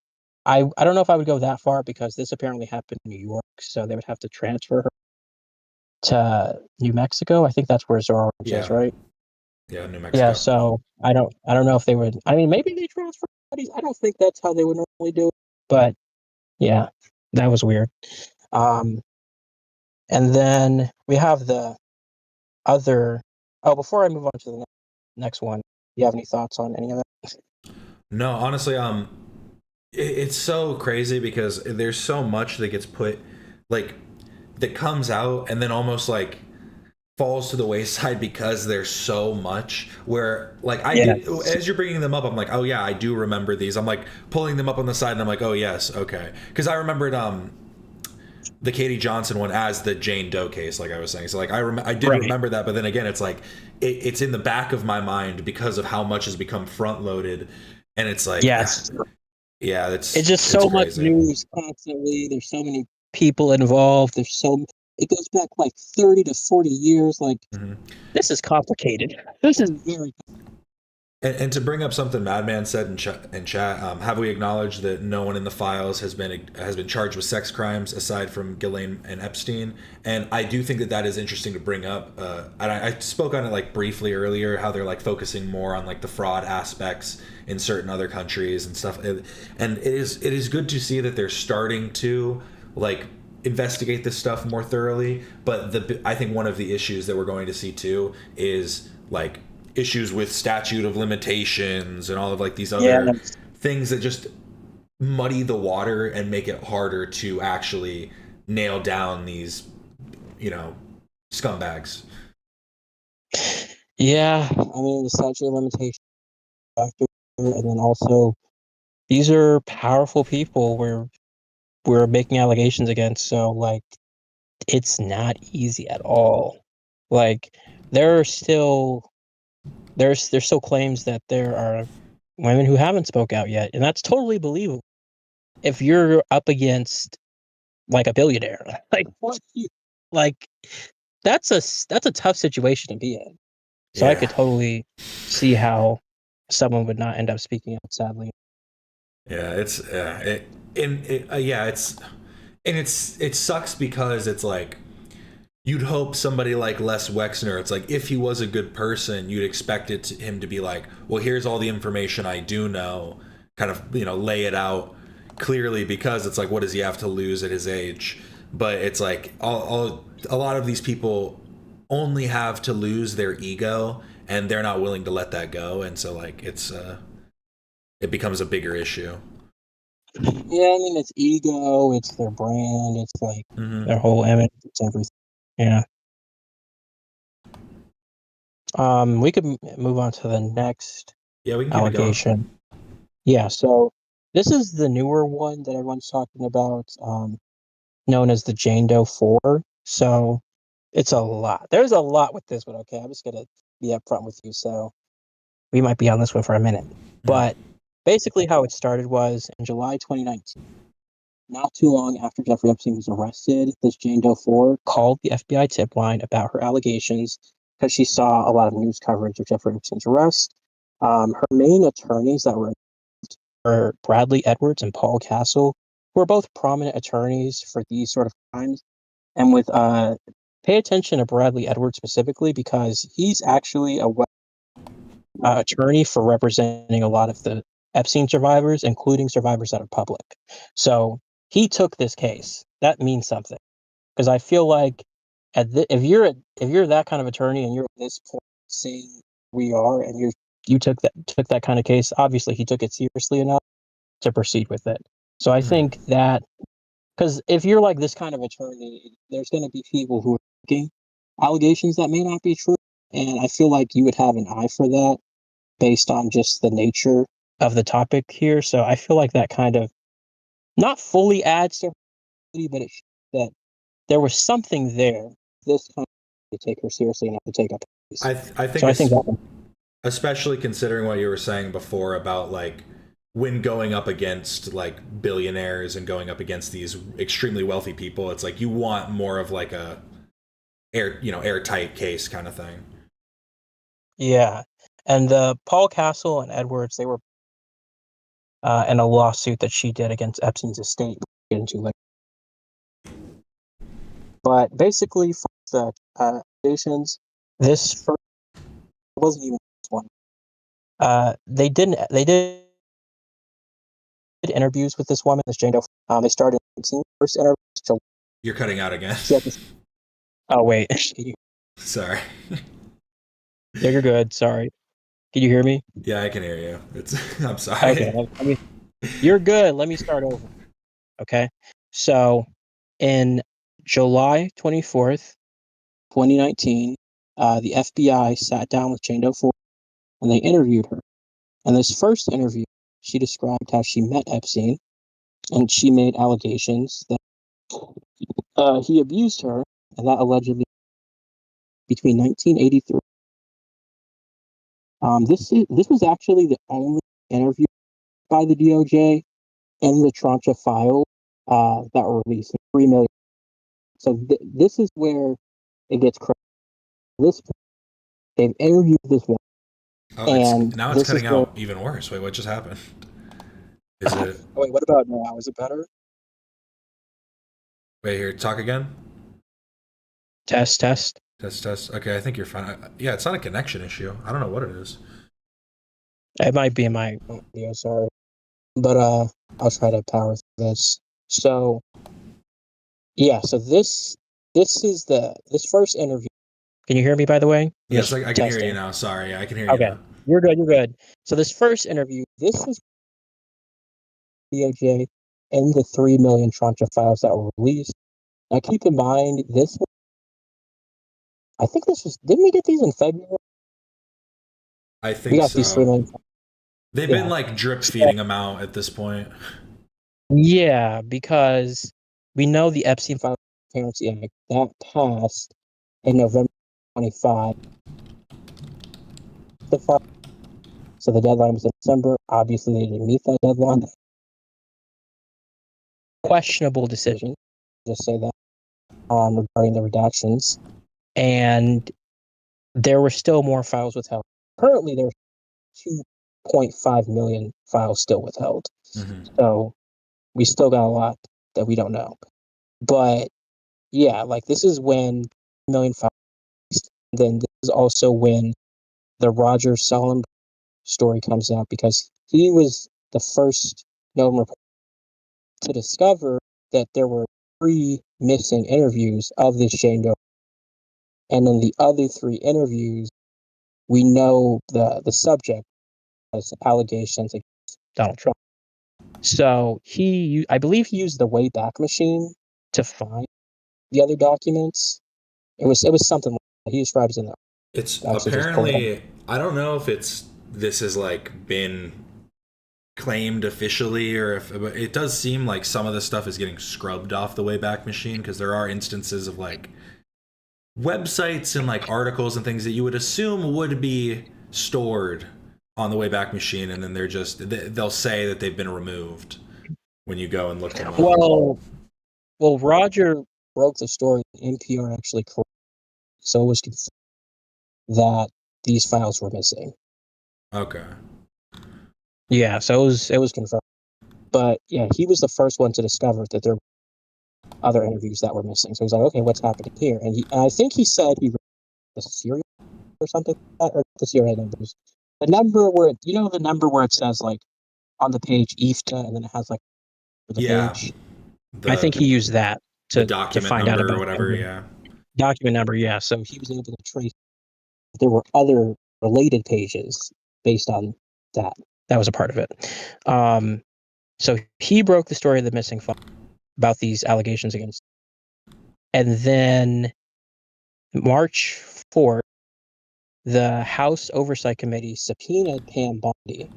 I don't know if I would go that far because this apparently happened in New York. So they would have to transfer her to New Mexico. I think that's where Zorro Ranch is, Yeah, right? yeah, New Yeah, Mexico. so I don't know if they would. I mean, maybe they transfer bodies. I don't think that's how they would normally do it. But yeah, that was weird. Um, And then we have the other. Oh, before I move on to the next one, do you have any thoughts on any of that? No, honestly, it's so crazy because there's so much that gets put, like, that comes out and then almost like falls to the wayside because there's so much where like I Yeah. do as you're bringing them up I'm like, oh yeah, I do remember these. I'm like pulling them up on the side and I'm like, oh yes, okay, because I remembered the Katie Johnson one as the Jane Doe case, like I was saying. So like I did Right. remember that, but then again, it's like it's in the back of my mind because of how much has become front loaded, and it's like Yes. yeah, It's just it's so much crazy. news constantly. There's so many people involved. It goes back like 30 to 40 years. Like, Mhm. this is complicated. This is very. And to bring up something Madman said in chat, have we acknowledged that no one in the files has been charged with sex crimes aside from Ghislaine and Epstein? And I do think that that is interesting to bring up. And I spoke on it like briefly earlier, how they're like focusing more on like the fraud aspects in certain other countries and stuff. And it is good to see that they're starting to like investigate this stuff more thoroughly. But I think one of the issues that we're going to see too is like issues with statute of limitations and all of like these Yeah. other things that just muddy the water and make it harder to actually nail down these, you know, scumbags. Yeah. I mean, the statute of limitations factor, and then also these are powerful people we're making allegations against. So like, it's not easy at all. Like, there are still there's still claims that there are women who haven't spoke out yet, and that's totally believable. If you're up against like a billionaire, like what, like that's a tough situation to be in. So I Yeah. could totally see how someone would not end up speaking out. Sadly, Yeah, it's yeah, it sucks because it's like you'd hope somebody like Les Wexner, it's like if he was a good person, you'd expect him to be like, well, here's all the information I do know, kind of, lay it out clearly because it's like, what does he have to lose at his age? But it's like a lot of these people only have to lose their ego and they're not willing to let that go. And so like it becomes a bigger issue. yeah. I mean, it's ego, it's their brand, it's like Mm-hmm. their whole image, it's everything. Yeah. We could move on to the next Yeah, we can keep it going. allegation. Yeah. So this is the newer one that everyone's talking about. Known as the Jane Doe 4. So it's a lot. There's a lot with this one, okay? I'm just gonna be upfront with you. So we might be on this one for a minute. Mm-hmm. But basically how it started was in July 2019, not too long after Jeffrey Epstein was arrested, this Jane Doe 4 called the FBI tip line about her allegations because she saw a lot of news coverage of Jeffrey Epstein's arrest. Her main attorneys that were Bradley Edwards and Paul Castle, who are both prominent attorneys for these sort of crimes. And with pay attention to Bradley Edwards specifically because he's actually a attorney for representing a lot of the Epstein survivors, including survivors that are public. So he took this case. That means something because I feel like if you're that kind of attorney and you're at this point saying we are and you took that kind of case, obviously he took it seriously enough to proceed with it. So I Mm-hmm. think that because if you're like this kind of attorney, there's going to be people who are making allegations that may not be true. And I feel like you would have an eye for that based on just the nature of the topic here. So I feel like that kind of not fully adds to her, but it that there was something there. This kind of to take her seriously enough to take up a case. I think So I think it's that especially considering what you were saying before about like when going up against like billionaires and going up against these extremely wealthy people, it's like you want more of like a airtight case kind of thing. yeah. And Paul Castle and Edwards, they were in a lawsuit that she did against Epstein's estate. We'll get into later. But basically, for the allegations, this first wasn't even this one. They did interviews with this woman, this Jane Doe. They started 19 first interviews. You're cutting out again. She had this, Oh wait, Sorry. yeah, you're good. Sorry. Can you hear me? Yeah, I can hear you. It's I'm Okay. sorry. I mean, you're good. Let me start over. Okay. So, in July 24th, 2019, the FBI sat down with Jane Doe 4 and they interviewed her. And this first interview, she described how she met Epstein, and she made allegations that he abused her, and that allegedly between 1983. This was actually the only interview by the DOJ in the tranche of files that were released, 3 million. So this is where it gets crazy. This they've interviewed this one, Oh, and it's this is cutting where. out even worse. Wait, what just happened? Is it Oh, wait, what about now? Is it better? wait here, talk again? Test, test. Test. Okay, I think you're fine. Yeah, it's not a connection issue. I don't know what it is. It might be in my audio, sorry, but I'll try to power through this. So yeah, so this first interview. Can you hear me, by the way? I'm Yes, just I can hear you testing. now. Sorry, I can hear you Okay, now. you're good. You're good. So this first interview, this was DOJ and the 3 million tranche of files that were released. Now, keep in mind, I think this was, didn't we get these in February? I We think got these 3 so. million. They've been Yeah. like drip So, feeding them out at this point. yeah, because we know the Epstein File Transparency Act that passed in November 25. The file, so the deadline was in December. Obviously, they didn't meet that deadline. Questionable decision, just say that, regarding the redactions. And there were still more files withheld. Currently, there's 2.5 million files still withheld. Hmm. So we still got a lot that we don't know. But yeah, like this is when million files. Then this is also when the Roger Solomon story comes out because he was the first known reporter to discover that there were 3 missing interviews of this Jane Doe. And in the other 3 interviews, we know the subject has allegations against Donald Trump. So I believe he used the Wayback Machine to find the other documents. It was something like that. He describes in that. It's Actually, just pull it up. apparently I don't know if this has like been claimed officially or if but it does seem like some of the stuff is getting scrubbed off the Wayback Machine because there are instances of like websites and like articles and things that you would assume would be stored on the Wayback Machine and then they'll say that they've been removed when you go and look them up. Well, Roger broke the story. NPR actually corrected, so it was confirmed that these files were missing. Okay. Yeah, so it was confirmed. But yeah, he was the first one to discover that there were other interviews that were missing. So he's like, okay, what's happening here? And I think he said he read the serial or something like that, or the serial numbers. The number where the number where it says like on the page IFTA and then it has like the Yeah. page. I think The he used that the to document find out number or about whatever, every yeah. document number. Yeah, so he was able to trace if there were other related pages based on that. That was a part of it. So he broke the story of the missing file about these allegations against. And then March 4th, the House Oversight Committee subpoenaed Pam Bondi.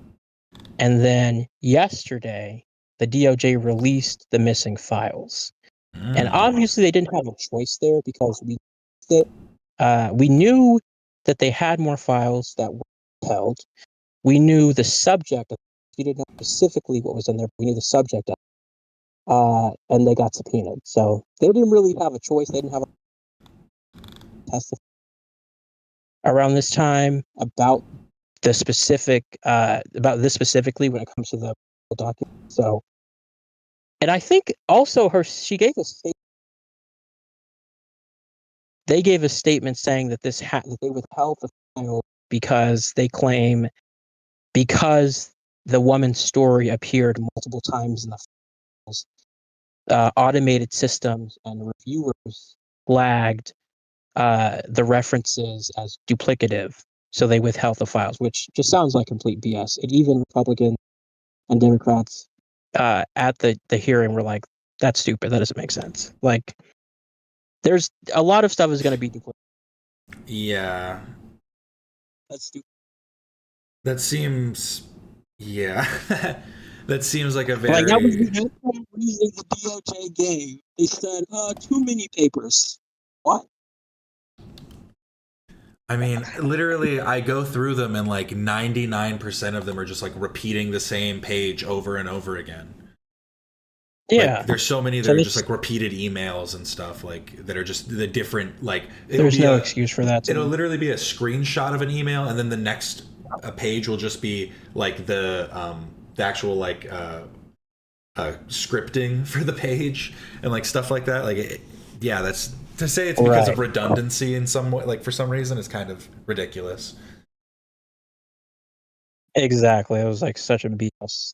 And then yesterday, the DOJ released the missing files. And Mm. obviously, they didn't have a choice there because we knew that they had more files that were held. We knew the subject. We didn't know specifically what was in there. But we knew the subject. And they got subpoenaed. So they didn't really have a choice. They didn't have a testify around this time about this specifically when it comes to the document. So, and I think also she gave a statement. They gave a statement saying that that they withheld the file because they claim because the woman's story appeared multiple times in the files, automated systems and reviewers flagged the references as duplicative, so they withheld the files, which just sounds like complete BS. And even Republicans and Democrats at the hearing were like, "That's stupid. That doesn't make sense." Like, there's a lot of stuff is going to be duplicated. Yeah. That's stupid. That seems. Yeah. That seems like a Like that was very. the reason the DOJ gave. They said, too many papers. What? I mean, literally, I go through them and like 99% of them are just like repeating the same page over and over again. Like, Yeah. there's so many that So are just like repeated emails and stuff, like that are just the different, like, there's no excuse for that. it'll literally be a screenshot of an email, and then the next page will just be like the actual like scripting for the page and like stuff like that. Like, yeah, that's to say it's because of redundancy in some way. Like, for some reason, is kind of ridiculous. Exactly. It was like such a BS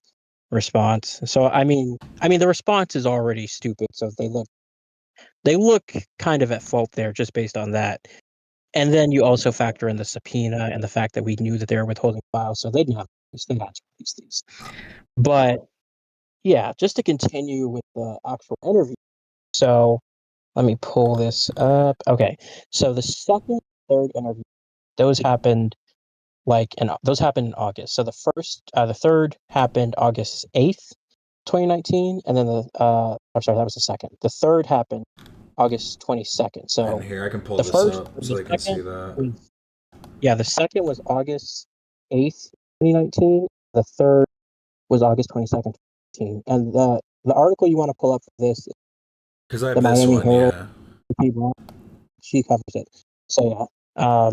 response. So I mean the response is already stupid. So they look kind of at fault there just based on that. And then you also factor in the subpoena and the fact that we knew that they were withholding files, so they didn't have they had to release these. But yeah, just to continue with the actual interview. So let me pull this up. Okay, so the second, third interview, those happened those happened in August. So the third happened August 8th, 2019, and then I'm sorry, that was the second. The third happened August 22nd. So And here, I can pull the this first, up so the they can see second that. was the second was August 8th, 2019. The third was August 22nd, 2019. And the article you want to pull up for this is Because I the have this Miami one, Herald. yeah. She covers it. So yeah.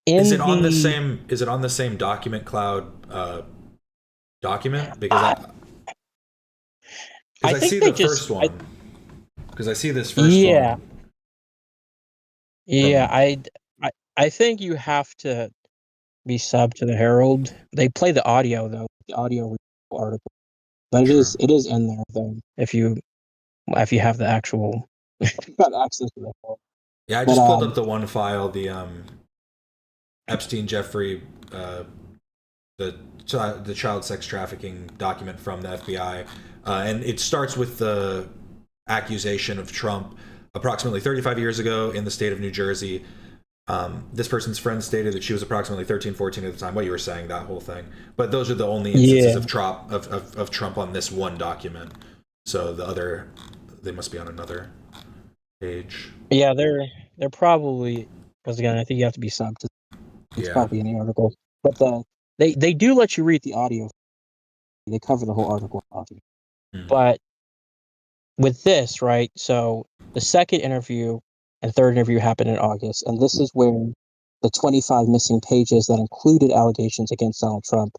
Is In it on the the same? Is it on the same document cloud document? Because I I think see they the just first one. Because I see this first yeah, one yeah, from. I think you have to be sub to the Herald. They play the audio though, the audio article. But Sure. it is in there though, if you have the actual got access to the Herald. Yeah, I But just pulled up the one file, the Epstein Jeffrey, uh, the child sex trafficking document from the FBI, and it starts with the accusation of Trump approximately 35 years ago in the state of New Jersey. This person's friend stated that she was approximately 13, 14 at the time. What you were saying, that whole thing. But those are the only instances yeah, of Trump on this one document. So the other, they must be on another page. yeah, they're probably because again, I think you have to be sub to it's Yeah. probably in the article. But they do let you read the audio. They cover the whole article in audio. Mm. But with this, right? So the second interview and third interview happened in August, and this is where the 25 missing pages that included allegations against Donald Trump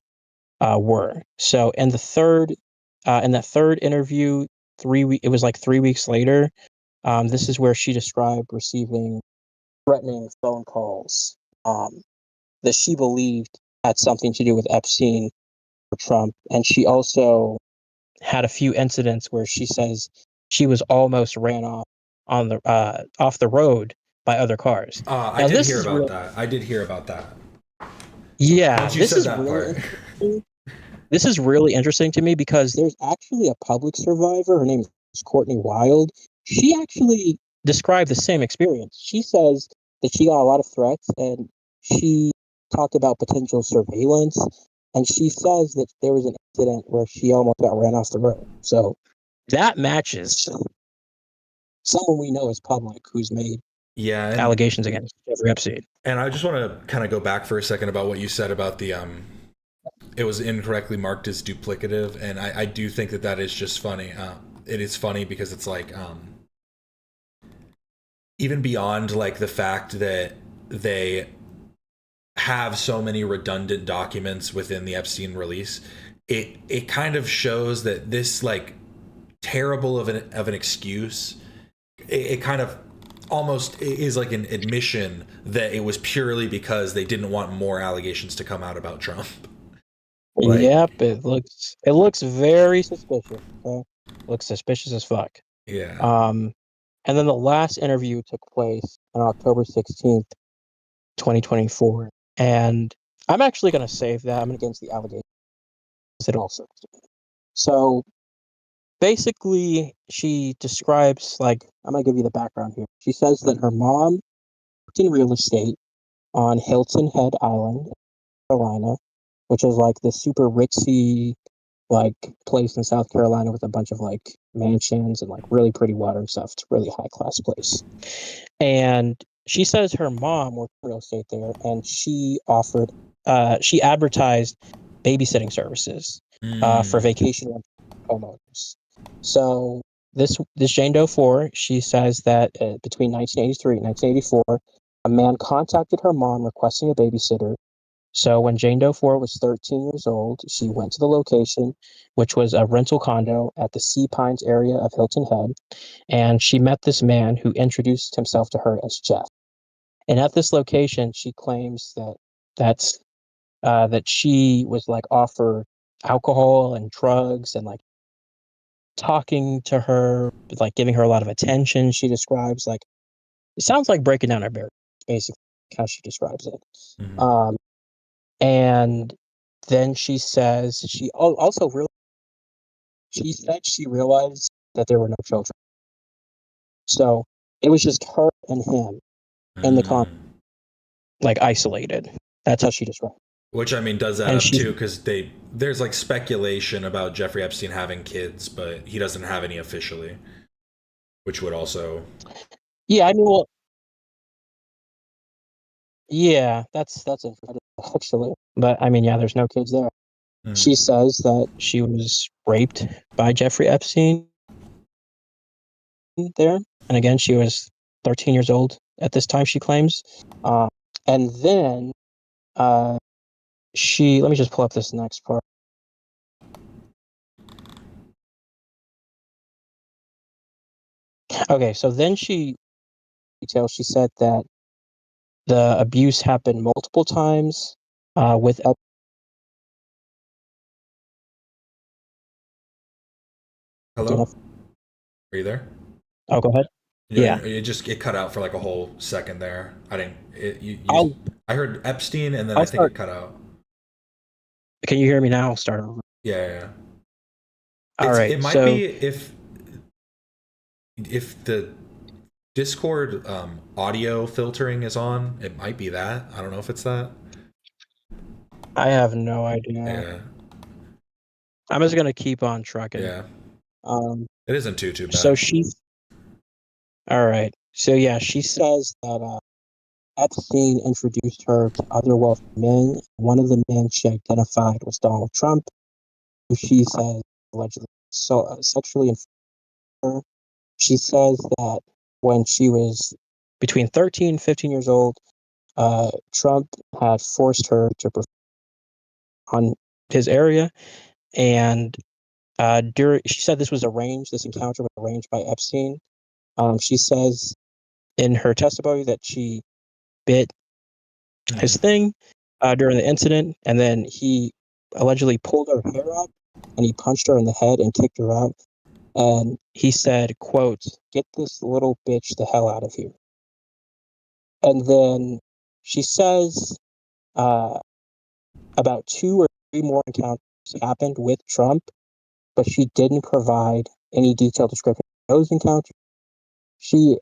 were. So in that third interview, it was like 3 weeks later. This is where she described receiving threatening phone calls um, that she believed had something to do with Epstein or Trump, and she also had a few incidents where she says she was almost ran off the road by other cars. I Now did this hear is about real. that. I did hear about that. Yeah, Once you this said is that really part. interesting. This is really interesting to me because there's actually a public survivor. Her name is Courtney Wild. She actually described the same experience. She says that she got a lot of threats and she talked about potential surveillance. And she says that there was an incident where she almost got ran off the road. So that matches someone we know is public who's made Yeah, allegations against Jeffrey Epstein. and I just want to kind of go back for a second about what you said about the it was incorrectly marked as duplicative, and I do think that that is just funny. It is funny because it's like even beyond like the fact that they have so many redundant documents within the Epstein release, it kind of shows that this like terrible of an excuse, it kind of almost is like an admission that it was purely because they didn't want more allegations to come out about Trump. Like, Yep, it looks very suspicious. Okay? Looks suspicious as fuck. yeah. Um, And then the last interview took place on October 16th, 2024. And I'm actually going to save that. I'm going to get into the allegations. It also. So basically, she describes, like, I'm going to give you the background here. She says that her mom worked in real estate on Hilton Head Island, Carolina, which is like the super ritzy, like, place in South Carolina with a bunch of like mansions and like really pretty water and stuff. It's a really high class place. And she says her mom worked in real estate there, and she advertised babysitting services for vacation homeowners. So this Jane Doe 4, she says that between 1983 and 1984, a man contacted her mom requesting a babysitter. So when Jane Doe 4 was 13 years old, she went to the location, which was a rental condo at the Sea Pines area of Hilton Head, and she met this man who introduced himself to her as Jeff. And at this location, she claims that she was like offered alcohol and drugs and like talking to her, like giving her a lot of attention. She describes like it sounds like breaking down her barrier, basically how she describes it. Mm-hmm. And then she says also really she said she realized that there were no children. So it was just her and him in the con Mm. like isolated. That's how she described it. Which I mean does add And up she too, because there's like speculation about Jeffrey Epstein having kids, but he doesn't have any officially, which would also. yeah, I mean well yeah, that's interesting actually. But I mean yeah, there's no kids there. Mm. She says that she was raped by Jeffrey Epstein there. And again, she was 13 years old at this time, she claims. Uh, and then uh, let me just pull up this next part. Okay, so then she said that the abuse happened multiple times with Epstein. Hello, are you there? Oh, go ahead. You know, Yeah, it cut out for like a whole second there. I didn't. I'll I heard Epstein, and then I I'll think start. it cut out. Can you hear me now? I'll start over. Yeah, yeah, yeah. All right. It might So be if the Discord audio filtering is on. It might be that. I don't know if it's that. I have no idea. Yeah, I'm just gonna keep on trucking. yeah. Um, It isn't too so bad. she's all right. So yeah, she says that Epstein introduced her to other wealthy men. One of the men she identified was Donald Trump, who she says allegedly sexually informed her. She says that when she was between 13 and 15 years old, Trump had forced her to perform on his area, and she said this encounter was arranged by Epstein. She says in her testimony that she bit his Mm. thing during the incident, and then he allegedly pulled her hair up and he punched her in the head and kicked her out. And he said, "quote Get this little bitch the hell out of here." And then she says uh, about 2 or 3 more encounters happened with Trump, but she didn't provide any detailed description of those encounters. She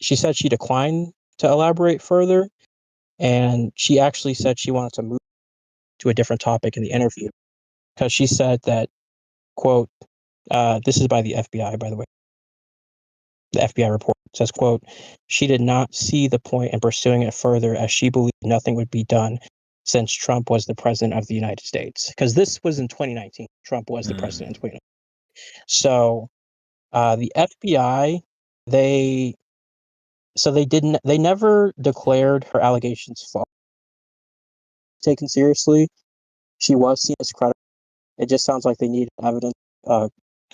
she said she declined to elaborate further, and she actually said she wanted to move to a different topic in the interview because she said that, quote, this is by the FBI, by the way. The FBI report says, quote, she did not see the point in pursuing it further as she believed nothing would be done since Trump was the president of the United States. Because this was in 2019. Trump was the Mm. president in 2019. So the FBI, they they never declared her allegations false, taken seriously. She was seen as credible. It just sounds like they needed evidence,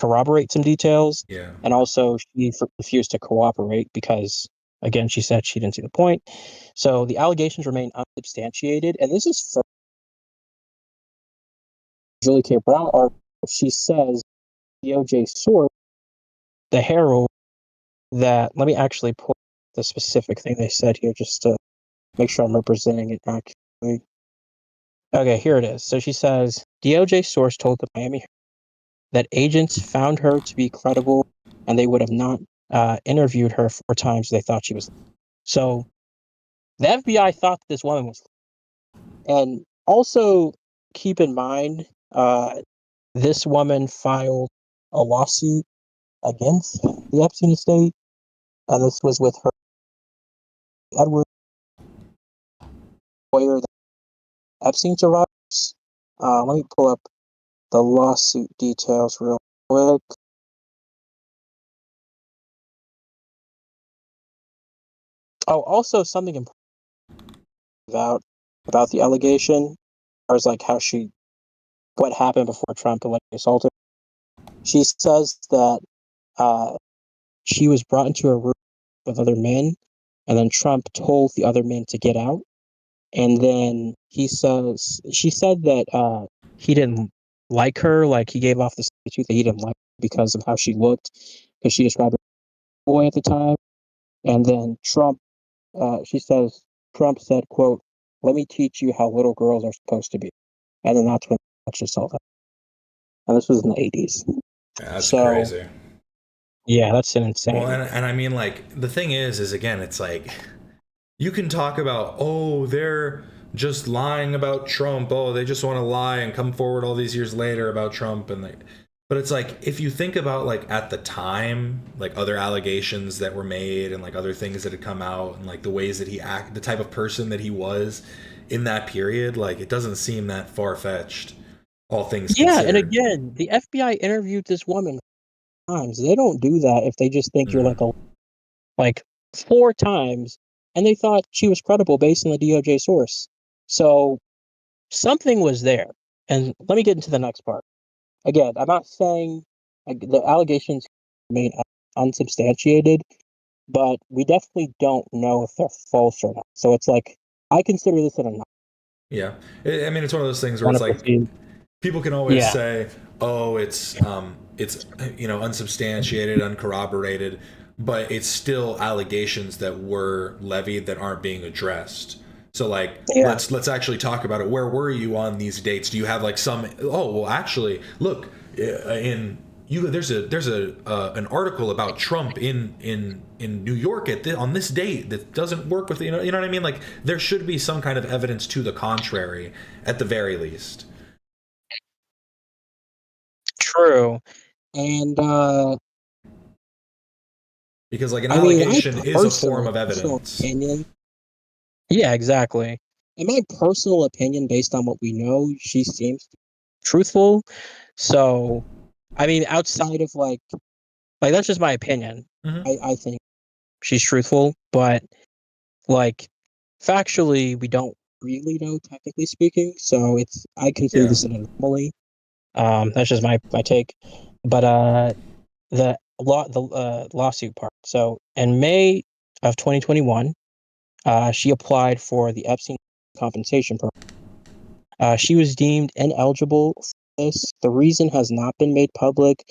corroborate some details, Yeah. and also she refused to cooperate because, again, she said she didn't see the point. So the allegations remain unsubstantiated, and this is from Julie K. Brown article. She says DOJ source, the Herald, that, let me actually pull the specific thing they said here just to make sure I'm representing it accurately. Okay, here it is. So she says, DOJ source told the Miami Herald that agents found her to be credible and they would have not interviewed her 4 times they thought she was. So the FBI thought this woman was. And also keep in mind, this woman filed a lawsuit against the Epstein estate, and this was with her Edward lawyer, the Epstein survivors. Let me pull up the lawsuit details real quick. Oh, also something important about the allegation, or is like how what happened before Trump allegedly assaulted. She says that she was brought into a room with other men, and then Trump told the other men to get out. And then she said that he didn't like her, like he gave off this attitude that he didn't like her because of how she looked, because she described her as a boy at the time. And then she says, Trump said, quote, "Let me teach you how little girls are supposed to be." And then that's when she saw that. And this was in the 80s. Yeah, that's So, crazy. yeah, that's an insane. Well, and I mean, like, the thing is again, it's like, you can talk about, oh, they're just lying about Trump. Oh, they just want to lie and come forward all these years later about Trump. But it's like, if you think about, like, at the time, like, other allegations that were made and, like, other things that had come out and, like, the ways that the type of person that he was in that period, like, it doesn't seem that far-fetched, all things considered. And again, the FBI interviewed this woman times. They don't do that if they just think you're like 4 times, and they thought she was credible based on the DOJ source. So something was there. And let me get into the next part. Again, I'm not saying the allegations remain unsubstantiated, but we definitely don't know if they're false or not. So it's like, I consider this an anomaly. Yeah. I mean, it's one of those things where it's like, people can always say, oh, it's unsubstantiated, uncorroborated, but it's still allegations that were levied that aren't being addressed. So, like, let's actually talk about it. Where were you on these dates? Do you have, like, some? Oh, well, actually, look, there's an article about Trump in New York on this date that doesn't work with, you know what I mean? Like, there should be some kind of evidence to the contrary at the very least. True. And because, like, an allegation is a form of evidence. Yeah, exactly. In my personal opinion, based on what we know, she seems truthful. So, I mean, outside of like that's just my opinion. Mm-hmm. I think she's truthful, but like factually, we don't really know, technically speaking. So I consider this an anomaly. That's just my take. But the lawsuit part. So in May of 2021, she applied for the Epstein compensation program. She was deemed ineligible for this. The reason has not been made public.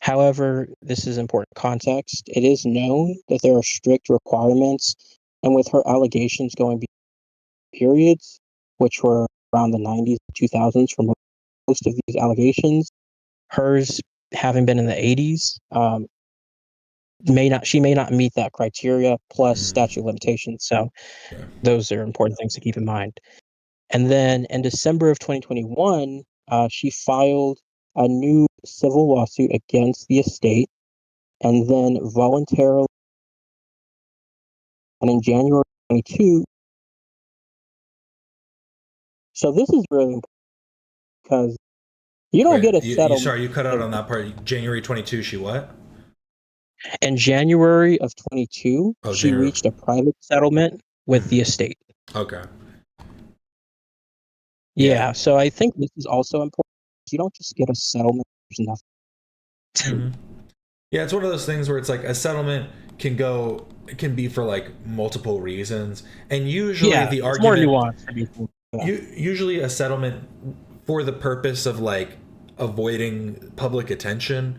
However, this is important context. It is known that there are strict requirements, and with her allegations going periods, which were around the 90s, 2000s for most of these allegations, hers having been in the 80s, she may not meet that criteria, plus statute of limitations. So those are important things to keep in mind. And then in December of 2021, she filed a new civil lawsuit against the estate, and then voluntarily, and in January 22. So this is really important because you don't get a settlement. Sorry, you cut out on that part. January 22, she what? In January of 22, she reached a private settlement with the estate. Okay. Yeah, so I think this is also important. You don't just get a settlement. There's nothing. Mm-hmm. Yeah, it's one of those things where it's like a settlement can be for like multiple reasons, and usually the argument more nuanced. Usually a settlement for the purpose of like avoiding public attention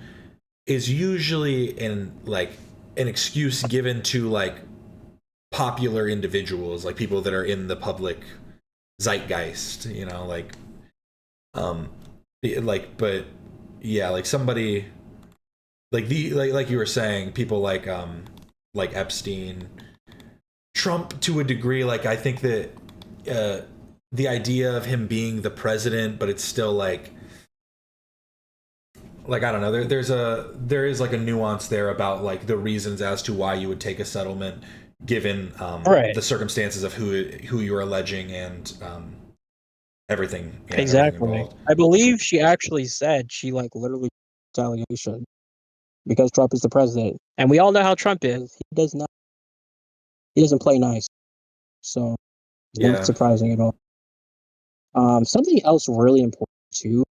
is usually in like an excuse given to like popular individuals, like people that are in the public zeitgeist, you know, um but yeah, like somebody like like you were saying, people like Epstein, Trump to a degree. Like I think that the idea of him being the president, but it's still like I don't know. There is like a nuance there about like the reasons as to why you would take a settlement, given Right. the circumstances of who you're alleging and everything Exactly. involved. I believe she actually said she like literally retaliation because Trump is the president, and we all know how Trump is. He doesn't play nice, so it's not Yeah. surprising at all. Something else really important too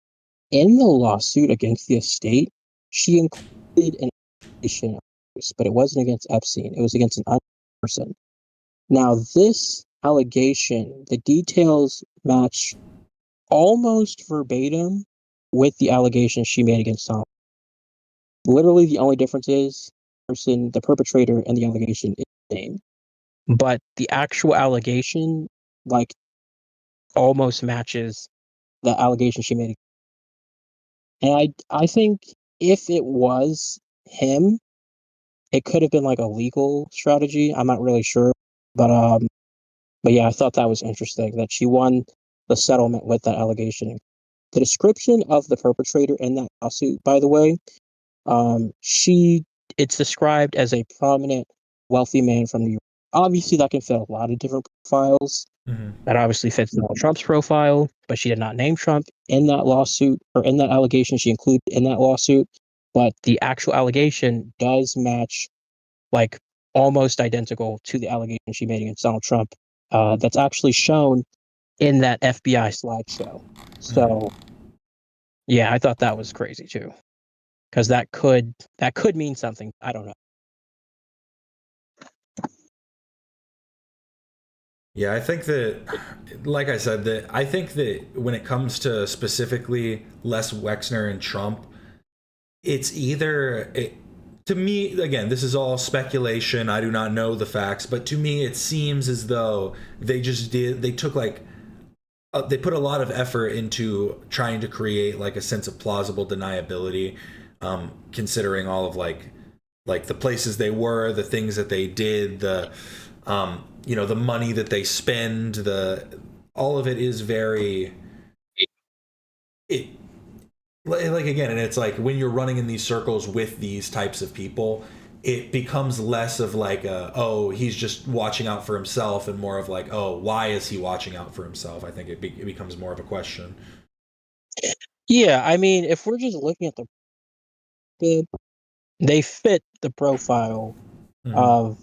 in the lawsuit against the estate, she included an allegation, of abuse, but it wasn't against Epstein. It was against an unknown person. Now, this allegation, the details match almost verbatim with the allegation she made against Tom. Literally, the only difference is the perpetrator, and the allegation is the same. But the actual allegation, like, almost matches the allegation she made. And I think if it was him, it could have been like a legal strategy. I'm not really sure, but but yeah, I thought that was interesting that she won the settlement with that allegation. The description of the perpetrator in that lawsuit, by the way, she it's described as a prominent, wealthy man from New York. Obviously, that can fit a lot of different profiles. Mm-hmm. That obviously fits Donald Trump's profile, but she did not name Trump in that lawsuit or in that allegation she included in that lawsuit. But the actual allegation does match, like, almost identical to the allegation she made against Donald Trump. That's actually shown in that FBI slideshow. So, yeah, I thought that was crazy too, because that could mean something. I don't know. Yeah, I think that, like I said, that I think that when it comes to specifically Les Wexner and Trump, it's to me, again, this is all speculation. I do not know the facts, but to me, it seems as though they took they put a lot of effort into trying to create like a sense of plausible deniability, considering all of like the places they were, the things that they did, the money that they spend, the all of it is very it like again, and it's like when you're running in these circles with these types of people, it becomes less of like oh, he's just watching out for himself, and more of like, oh, why is he watching out for himself? I think it becomes more of a question. Yeah, I mean, if we're just looking at they fit the profile Mm-hmm. of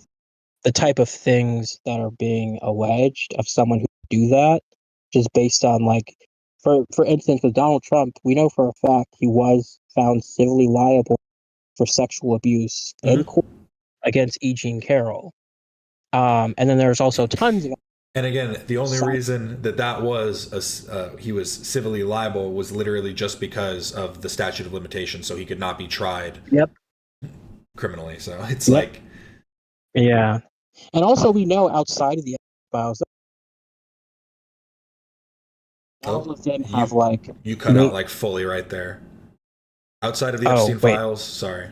the type of things that are being alleged of someone who do that, just based on like, for instance, with Donald Trump, we know for a fact he was found civilly liable for sexual abuse in Mm-hmm. court against E. Jean Carroll. And then there's also tons of And again, the only side. reason that he was civilly liable was literally just because of the statute of limitations, so he could not be tried Yep. criminally. So it's Yep. like, Yeah. And also, we know outside of the files, all oh, of them have you like. you cut out like fully right there. Outside of the Oh Epstein wait, files, sorry.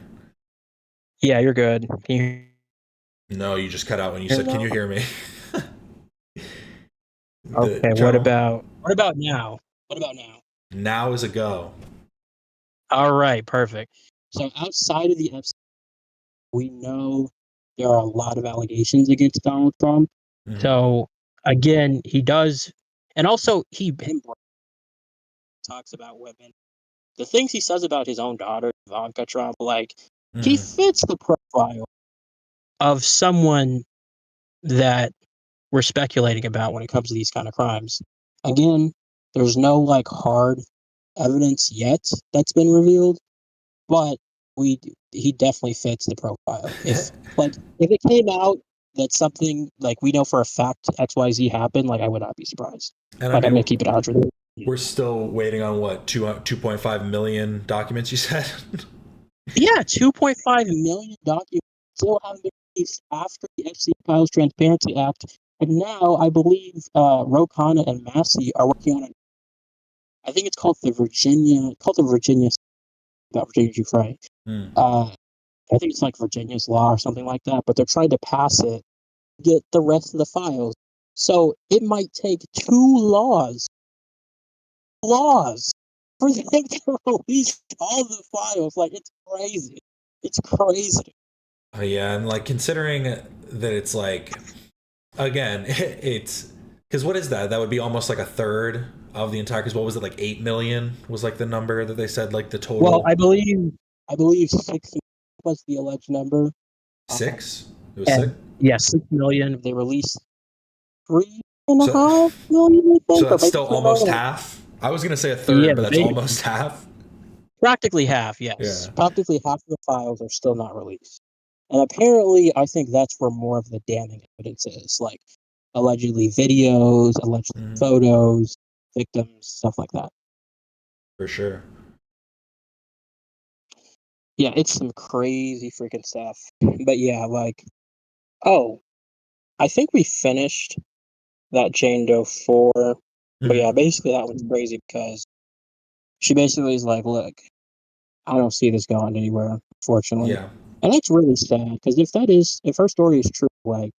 yeah, you're good. Can you No, you just cut out when you hear me said, "Can now? you hear me?" The Okay. What general about now? What about now? now is a go. All right, perfect. So outside of the Epstein, we know there are a lot of allegations against Donald Trump. Mm-hmm. So again, he does, and also him talks about women. The things he says about his own daughter, Ivanka Trump, like, he Mm-hmm. fits the profile of someone that we're speculating about when it comes to these kind of crimes. Again, there's no like hard evidence yet that's been revealed, but he definitely fits the profile. If it came out that something like we know for a fact XYZ happened, like, I would not be surprised. And I Like, I'm gonna mean, keep it 100. we're still waiting on what 2.5 million documents you said. Yeah, 2.5 million documents still haven't been released after the Epstein Files Transparency Act. And now I believe Ro Khanna and Massey are working on I think it's called the Virginia, about Virginia G. Frey. I think it's like Virginia's law or something like that, but they're trying to pass it, get the rest of the files. So it might take two laws for them to release all the files. Like, it's crazy. It's crazy. Yeah, and like considering that it's like, again, it's because what is that? That would be almost like a third of the entire. Because what was it, like 8 million was like the number that they said, like the total. Well, I believe 6 was the alleged number. 6. It was And 6. yeah, 6 million. They released 3.5 So million, I so think, or that's maybe still 4 almost million. half. I was gonna say a Yeah, third, but that's almost half. practically half. Yes, Yeah. practically half of the files are still not released. And apparently, I think that's where more of the damning evidence is, like allegedly videos, allegedly photos, victims, stuff like that. For sure. Yeah, it's some crazy freaking stuff. But yeah, like, oh, I think we finished that Jane Doe 4. But yeah, basically that was crazy because she basically is like, look, I don't see this going anywhere, unfortunately. Yeah. And that's really sad because if her story is true, like,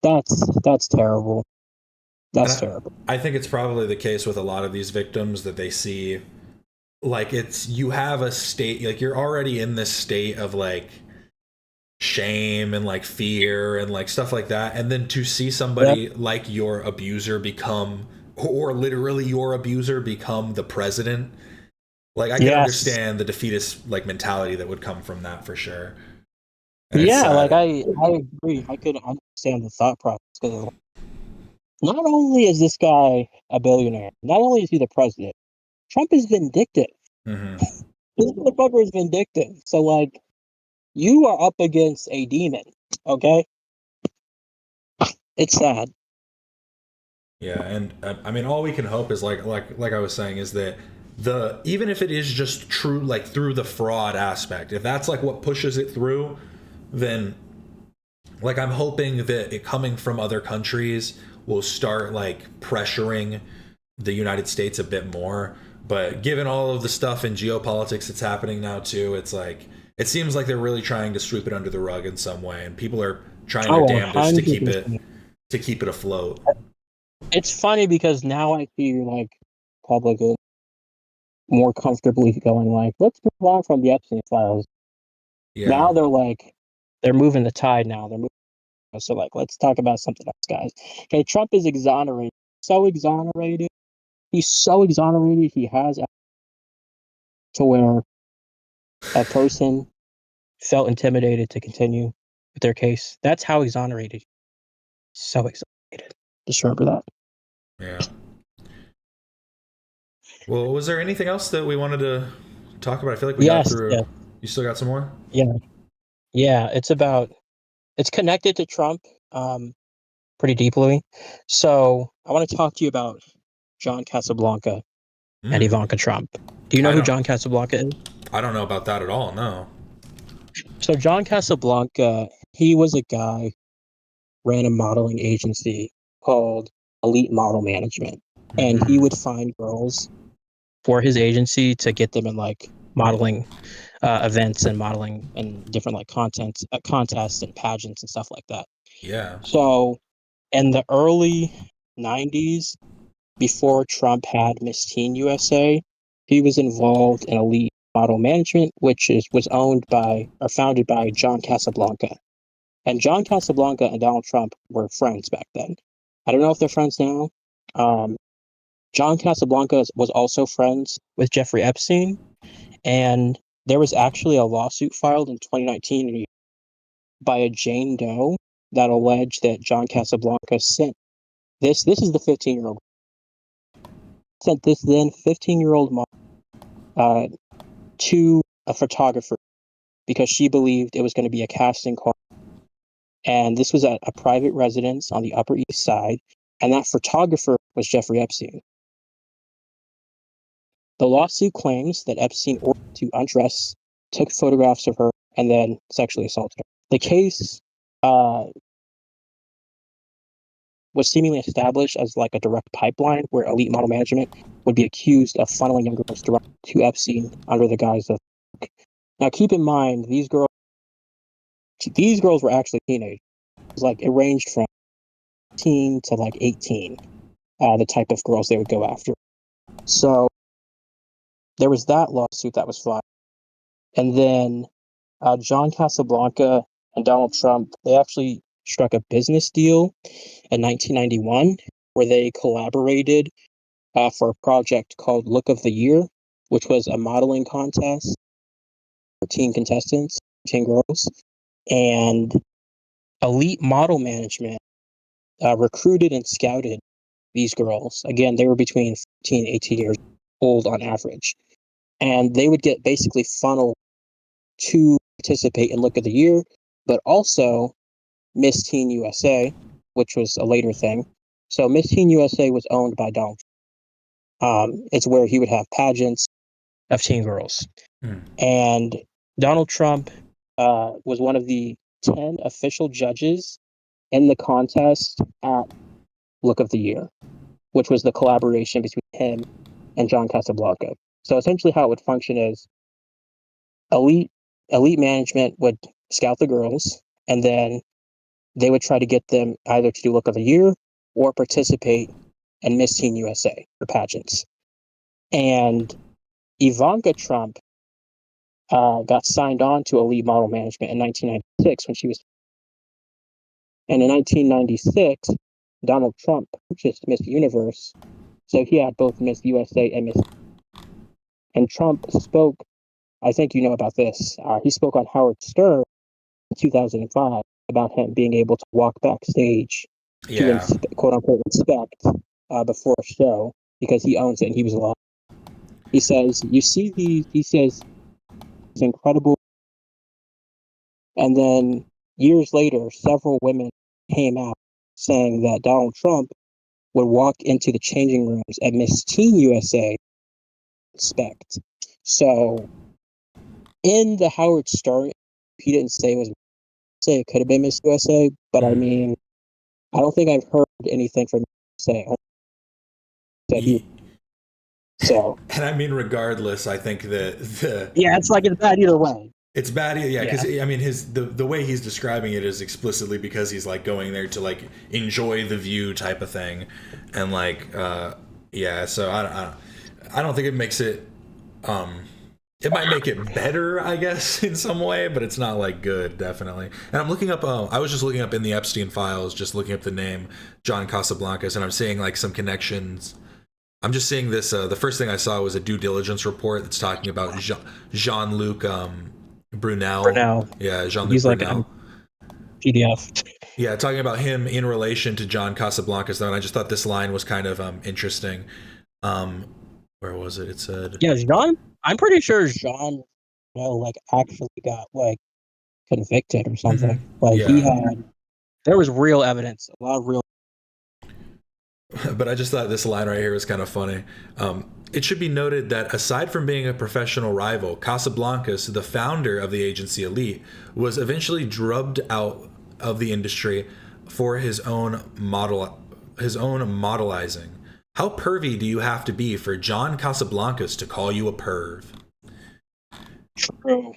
that's terrible. And That's terrible. I think it's probably the case with a lot of these victims that they see, like, it's, you have a state, like, you're already in this state of like shame and like fear and like stuff like that, and then to see Yep. somebody like your abuser become, or literally your abuser become the president, like I can Yes. understand the defeatist like mentality that would come from that for sure. And it's Yeah, like sad. I agree. I could understand the thought process because not only is this guy a billionaire, not only is he the president, Trump is vindictive. Mm-hmm. This motherfucker is vindictive. So like, you are up against a demon. Okay, it's sad. Yeah, and I mean, all we can hope is like I was saying is that the, even if it is just true, like through the fraud aspect, if that's like what pushes it through, then like I'm hoping that it coming from other countries will start like pressuring the United States a bit more. But given all of the stuff in geopolitics that's happening now too, it's like it seems like they're really trying to sweep it under the rug in some way, and people are trying their Oh, damnedest to keep it 100%. afloat. It's funny because now I see like public is more comfortably going like, let's move on from the Epstein files. Yeah. Now they're moving the tide now. They're moving. So like, let's talk about something else, guys. Okay, Trump is exonerated. So exonerated. He's so exonerated. He has to where a person felt intimidated to continue with their case. That's how exonerated. So exonerated. Just remember that. Yeah. Well, was there anything else that we wanted to talk about? I feel like we got Yes. through. Yeah. You still got some more? Yeah. Yeah. It's connected to Trump pretty deeply. So I want to talk to you about John Casablanca and Mm. Ivanka Trump. Do you know I who don't. John Casablanca is? I don't know about that at all. No. So John Casablanca, he was a guy ran a modeling agency called Elite Model Management, and he would find girls for his agency to get them in like modeling events and modeling and different like contests and pageants and stuff like that. Yeah. So in the early 90s, before Trump had Miss Teen USA, he was involved in Elite Model Management, which was owned by or founded by John Casablanca. And John Casablanca and Donald Trump were friends back then. I don't know if they're friends now. Um, John Casablanca was also friends with Jeffrey Epstein, and there was actually a lawsuit filed in 2019 by a Jane Doe that alleged that John Casablanca sent this is the 15-year-old sent this then 15-year-old mom to a photographer because she believed it was going to be a casting call. And this was at a private residence on the Upper East Side, and that photographer was Jeffrey Epstein. The lawsuit claims that Epstein ordered to undress, took photographs of her, and then sexually assaulted her. the case was seemingly established as like a direct pipeline where elite model management would be accused of funneling young girls directly to Epstein under the guise of. Now, keep in mind, these girls were actually teenagers. It was like it ranged from 18 to like 18, the type of girls they would go after. So there was that lawsuit that was filed, and then John Casablanca and Donald Trump, they actually struck a business deal in 1991 where they collaborated for a project called Look of the Year, which was a modeling contest for teen contestants, teen girls, and elite model management recruited and scouted these girls. Again, they were between 14 and 18 years old on average. And they would get basically funneled to participate in Look of the Year, but also Miss Teen USA, which was a later thing. So Miss Teen USA was owned by Donald Trump. It's where he would have pageants of teen girls. And Donald Trump was one of the 10 official judges in the contest at Look of the Year, which was the collaboration between him and John Casablanca. So essentially how it would function is elite management would scout the girls, and then they would try to get them either to do Look of the Year or participate in Miss Teen USA for pageants. And Ivanka Trump got signed on to elite model management in 1996 when she was. And in 1996, Donald Trump purchased Miss Universe, so he had both Miss USA and Miss. And Trump spoke, I think you know about this, he spoke on Howard Stern in 2005 about him being able to walk backstage to quote unquote inspect before a show because he owns it and he was alive. He says, you see he says, it's incredible. And then years later, several women came out saying that Donald Trump would walk into the changing rooms at Miss Teen USA inspect. So in the Howard Stern, he didn't say it could have been Miss USA, but I mean, I don't think I've heard anything from say that he. So, and I mean, regardless, I think that it's like it's bad either way. It's bad, because I mean, the way he's describing it is explicitly because he's like going there to like enjoy the view type of thing, and like so I don't think it makes it. It might make it better, I guess, in some way, but it's not like good, definitely. And I'm looking up. I was just looking up in the Epstein files, just looking up the name John Casablancas, and I'm seeing like some connections. I'm just seeing this. The first thing I saw was a due diligence report that's talking about Jean-Luc Brunel. Yeah, Jean-Luc He's Brunel. Like PDF. Yeah, talking about him in relation to John Casablancas, though, and I just thought this line was kind of interesting. Where was it? It said, "Yeah, Jean. I'm pretty sure Jean, like actually got like convicted or something. Like he had. There was real evidence, a lot of real." But I just thought this line right here was kind of funny. It should be noted that aside from being a professional rival, Casablancas, the founder of the agency Elite, was eventually drubbed out of the industry for his own modelizing. How pervy do you have to be for John Casablancas to call you a perv? True.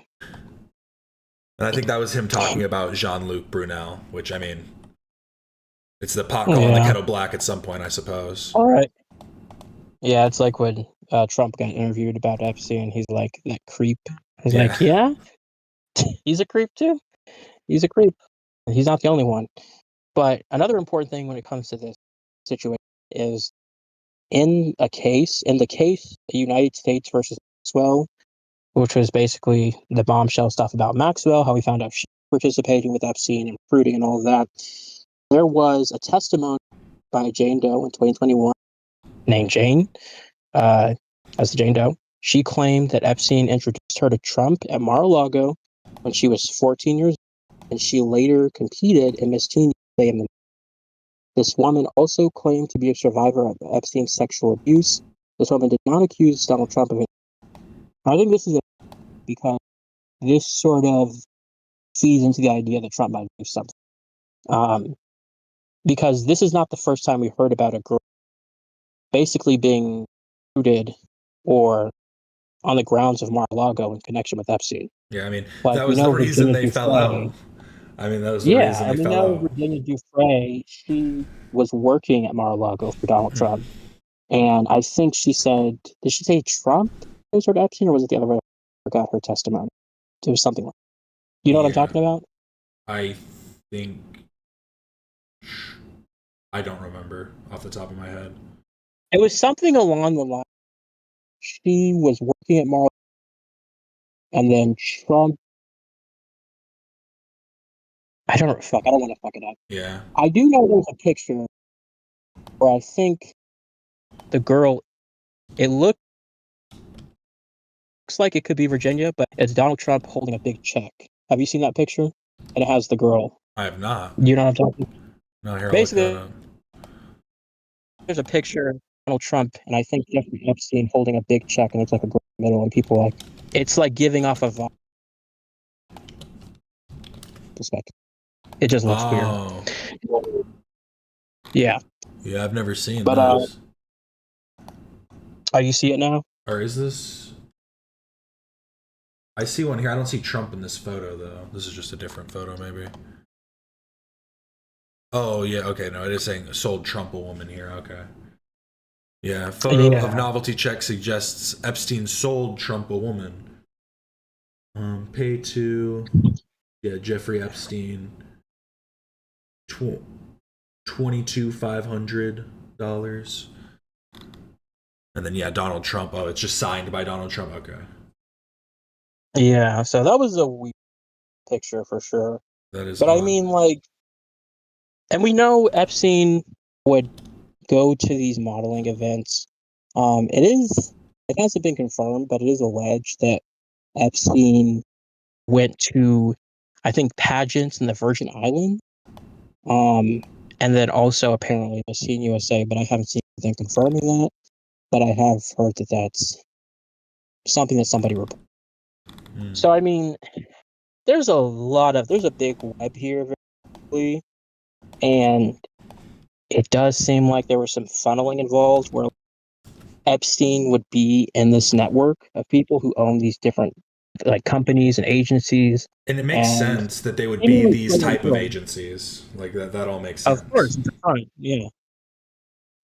And I think that was him talking about Jean-Luc Brunel, which, I mean, it's the pot calling the kettle black at some point, I suppose. All right. Yeah, it's like when Trump got interviewed about Epstein. He's like, that creep. He's like, yeah, he's a creep too. He's a creep. He's not the only one. But another important thing when it comes to this situation is in the case, United States versus Maxwell, which was basically the bombshell stuff about Maxwell, how we found out she was participating with Epstein and recruiting and all of that. There was a testimony by Jane Doe in 2021 named Jane, as Jane Doe. She claimed that Epstein introduced her to Trump at Mar-a-Lago when she was 14 years old, and she later competed in Miss Teen USA. This woman also claimed to be a survivor of Epstein's sexual abuse. This woman did not accuse Donald Trump of it. I think this is because this sort of feeds into the idea that Trump might do something. Because this is not the first time we heard about a girl basically being recruited or on the grounds of Mar-a-Lago in connection with Epstein. Yeah, I mean, Like, that we was the know reason Virginia they fell Giuffre. out. I mean, that was the Yeah, reason they and we fell know out. Virginia Giuffre, she was working at Mar-a-Lago for Donald Trump. And I think she said, did she say Trump was her Epstein, or was it the other way? I forgot her testimony. It was something like, you know what I'm Yeah, talking about? I think I don't remember off the top of my head. It was something along the line. She was working at Mar, and then Trump. I don't fuck. I don't want to fuck it up. Yeah. I do know there's a picture where I think the girl. It looks like it could be Virginia, but it's Donald Trump holding a big check. Have you seen that picture? And it has the girl. I have not. You know what I'm talking about? No, here, I'll look that Basically, up. there's a picture of Donald Trump and I think Jeffrey Epstein holding a big check, and it's like a girl in the middle, and people like it's like giving off a vibe. Perspective. It just looks Oh. weird. Yeah. Yeah, I've never seen But this. oh, you see it now? Or is this? I see one here. I don't see Trump in this photo, though. This is just a different photo, maybe. Oh, yeah, okay, no, it is saying sold Trump a woman here, okay. Yeah, photo of novelty check suggests Epstein sold Trump a woman. Pay to, yeah, Jeffrey Epstein, $22,500. And then, yeah, Donald Trump. Oh, it's just signed by Donald Trump, okay. Yeah, so that was a weird picture for sure. That is But odd. I mean, like, and we know Epstein would go to these modeling events. It hasn't been confirmed, but it is alleged that Epstein went to, I think, pageants in the Virgin Islands. And then also apparently Miss Teen USA, but I haven't seen anything confirming that. But I have heard that that's something that somebody reported. So I mean, there's a big web here, really, and it does seem like there was some funneling involved where Epstein would be in this network of people who own these different like companies and agencies. And it makes And sense that they would be seemingly these type of agencies. Like that all makes sense. of course, it's fine, yeah.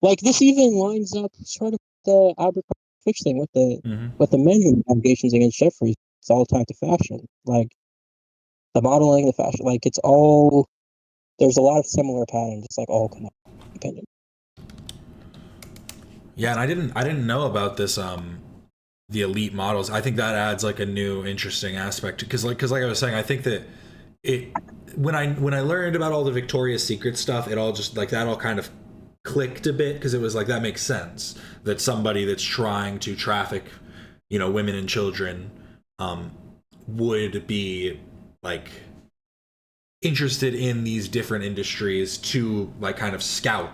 Like this even lines up sort of the Abercrombie Fitch thing with the menu allegations against Jeffrey. It's all tied to fashion, like the modeling, the fashion. Like it's all there's a lot of similar patterns. It's like all connected. Opinion. Yeah, and I didn't know about this the elite models. I think that adds like a new interesting aspect because like I was saying, I think that it when I learned about all the Victoria's Secret stuff, it all just like that all kind of clicked a bit because it was like that makes sense that somebody that's trying to traffic, women and children would be like interested in these different industries to like kind of scout.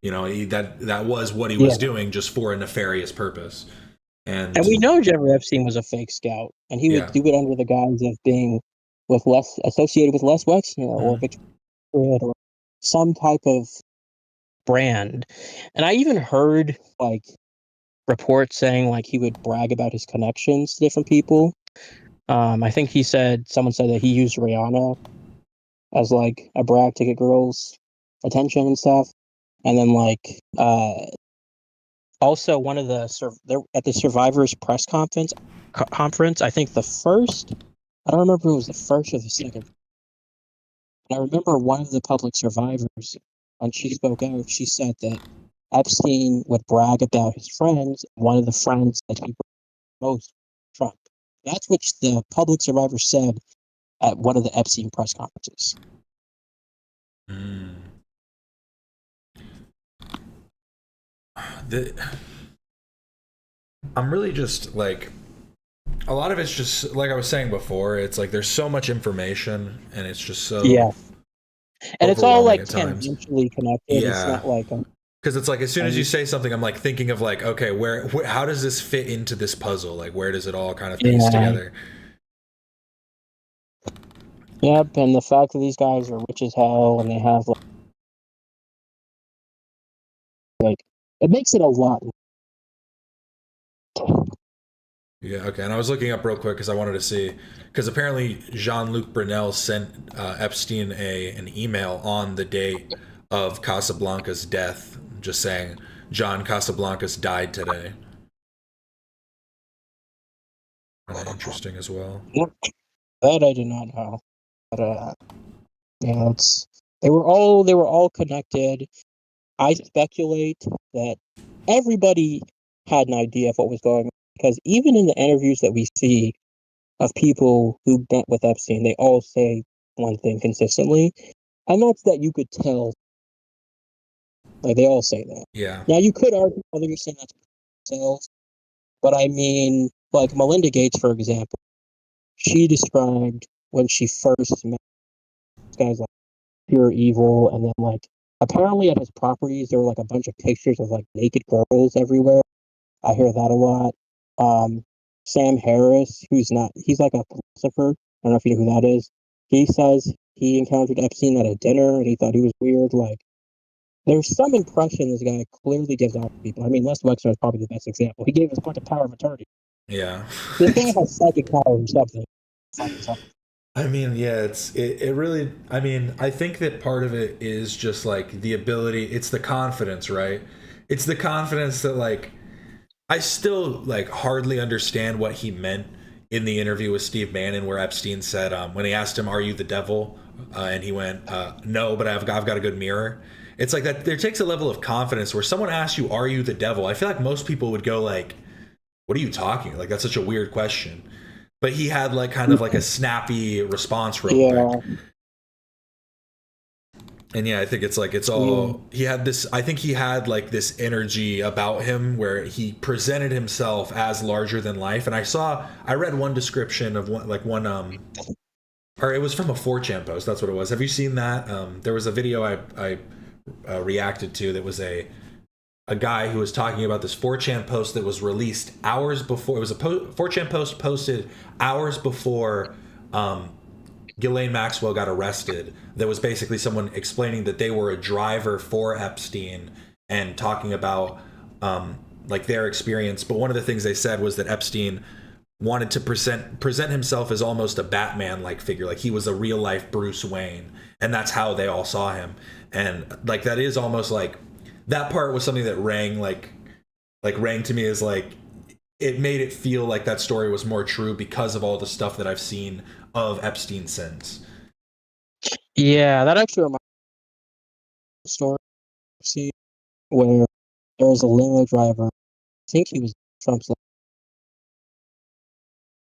That was what he was doing just for a nefarious purpose. And we know Jeffrey Epstein was a fake scout, and he would do it under the guise of being associated with Les Wexner or Victoria or some type of brand. And I even heard like reports saying like he would brag about his connections to different people. I think someone said that he used Rihanna as like a brag to get girls' attention and stuff. And then like also one of at the Survivors press conference, I think I don't remember if it was the first or the second. And I remember one of the public survivors, when she spoke out, she said that Epstein would brag about his friends. One of the friends that he most Trump. That's what the public survivor said at one of the Epstein press conferences. I'm really just like a lot of it's just like I was saying before. It's like there's so much information, and it's just so and it's all like tangentially connected. Yeah. It's not like because it's like as soon as you say something, I'm like thinking of like, okay, where how does this fit into this puzzle? Like, where does it all kind of piece together? Yep, and the fact that these guys are rich as hell and they have like it makes it a lot. Yeah, okay. And I was looking up real quick because I wanted to see, because apparently Jean-Luc Brunel sent Epstein an email on the date of Casablanca's death, just saying John Casablancas died today. Kind of interesting as well. Yep, that I did not know. But yeah, it's they were all connected. I speculate that everybody had an idea of what was going on because even in the interviews that we see of people who met with Epstein, they all say one thing consistently, and that's that you could tell. Like they all say that. Yeah. Now you could argue whether you're saying that's themselves, but I mean, like Melinda Gates, for example, she described when she first met this guy's like pure evil, and then like apparently at his properties there were like a bunch of pictures of like naked girls everywhere. I hear that a lot. Um, Sam Harris, he's like a philosopher. I don't know if you know who that is. He says he encountered Epstein at a dinner and he thought he was weird. Like, there's some impression this guy clearly gives off to people. I mean, Les Wexner is probably the best example. He gave us quite the power of attorney. Yeah. This guy has psychic power or something. I mean, yeah, it really, I mean, I think that part of it is just like the ability, it's the confidence, right? It's the confidence that like I still like hardly understand what he meant in the interview with Steve Bannon, where Epstein said when he asked him, "Are you the devil?" And he went, "No, but I've got a good mirror." It's like that. There takes a level of confidence where someone asks you, "Are you the devil?" I feel like most people would go like, "What are you talking? Like that's such a weird question." But he had like kind of like a snappy response real quick. Yeah, And yeah, I think it's like it's yeah, all he had this. I think he had like this energy about him where he presented himself as larger than life. And I read one description of one or it was from a 4chan post. That's what it was. Have you seen that? There was a video I reacted to that was a guy who was talking about this 4chan post that was released hours before. It was a 4chan post posted hours before Ghislaine Maxwell got arrested. That was basically someone explaining that they were a driver for Epstein and talking about like their experience. But one of the things they said was that Epstein wanted to present himself as almost a Batman like figure, like he was a real life Bruce Wayne, and that's how they all saw him. And like that is almost like that part was something that rang to me as like it made it feel like that story was more true because of all the stuff that I've seen of Epstein since. yeah. That actually reminds me of a story I've seen where there was a limo driver. I think he was Trump's,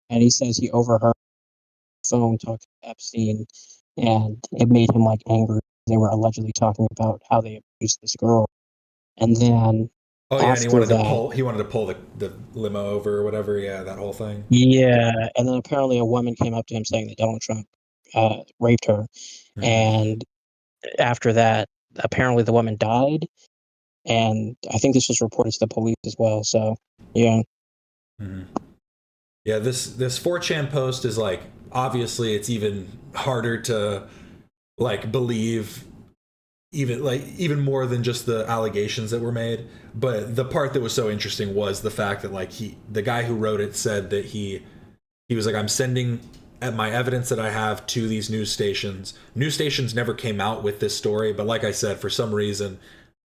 and he says he overheard phone talk to Epstein, and it made him like angry. They were allegedly talking about how they abused this girl, and then Oh yeah, and after that, he wanted to pull the limo over or whatever. Yeah, that whole thing. yeah, and then apparently a woman came up to him saying that Donald Trump raped her, Mm-hmm. and after that, apparently the woman died, and I think this was reported to the police as well. So yeah, Mm-hmm. Yeah, this 4chan post is like obviously it's even harder to like believe even more than just the allegations that were made. But the part that was so interesting was the fact that like the guy who wrote it said that he was like, I'm sending my evidence that I have to these news stations. News stations never came out with this story, but like I said, for some reason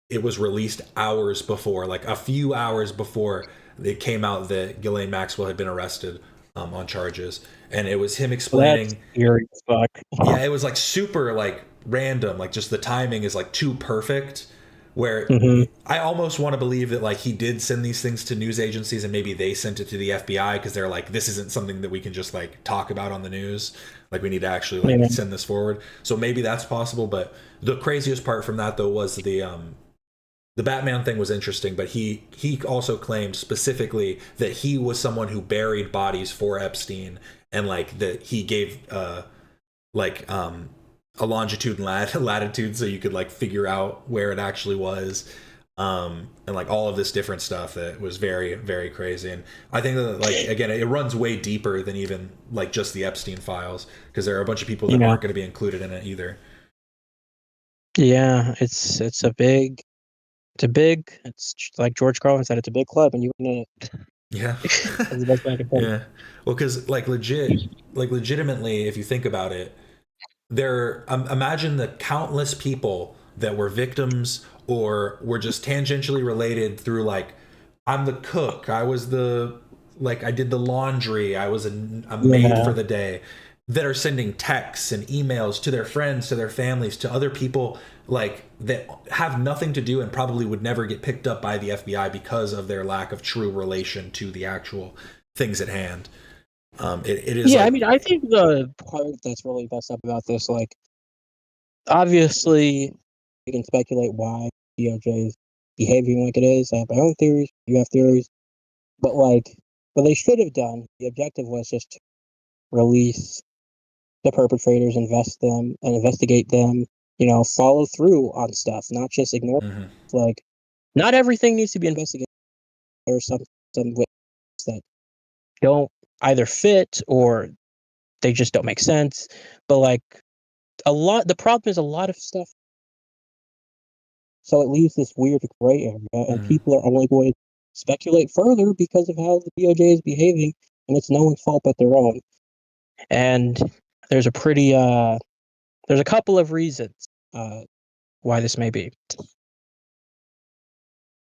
it was released hours before, like a few hours before it came out that Ghislaine Maxwell had been arrested on charges, and it was him that's explaining. scary as fuck. Yeah, it was like super like random, like just the timing is like too perfect. Where Hmm. I almost want to believe that like he did send these things to news agencies and maybe they sent it to the FBI because they're like, this isn't something that we can just like talk about on the news. Like we need to actually like Yeah, send this forward. So maybe that's possible. But the craziest part from that though was the Batman thing was interesting, but he also claimed specifically that he was someone who buried bodies for Epstein, and like that he gave like a longitude and latitude so you could like figure out where it actually was. and like all of this different stuff that was very, very crazy. And I think that, like, again, it runs way deeper than even like just the Epstein files, because there are a bunch of people that Yeah. aren't going to be included in it either. Yeah, it's like George Carlin said, it's a big club and you in it. Yeah. That's the best way I can put it. Yeah. Well, because like legitimately, if you think about it, imagine the countless people that were victims or were just tangentially related through, like, I'm the cook, I was the, like, I did the laundry, I was a maid for Yeah. the day, that are sending texts and emails to their friends, to their families, to other people, like, that have nothing to do and probably would never get picked up by the FBI because of their lack of true relation to the actual things at hand. It is Yeah, I like, mean, I think the part that's really messed up about this, like, obviously, we can speculate why DOJ is behaving like it is. I have my own theories. You have theories. But, like, what they should have done, the objective was just to release the perpetrators, invest them, and investigate them, follow through on stuff, not just ignore. mhm. Like, not everything needs to be investigated. There are some witnesses that don't either fit or they just don't make sense. But, like, the problem is a lot of stuff. So it leaves this weird gray area, and Mhm. people are only going to speculate further because of how the DOJ is behaving, and it's no one's fault but their own. And there's a pretty there's a couple of reasons why this may be.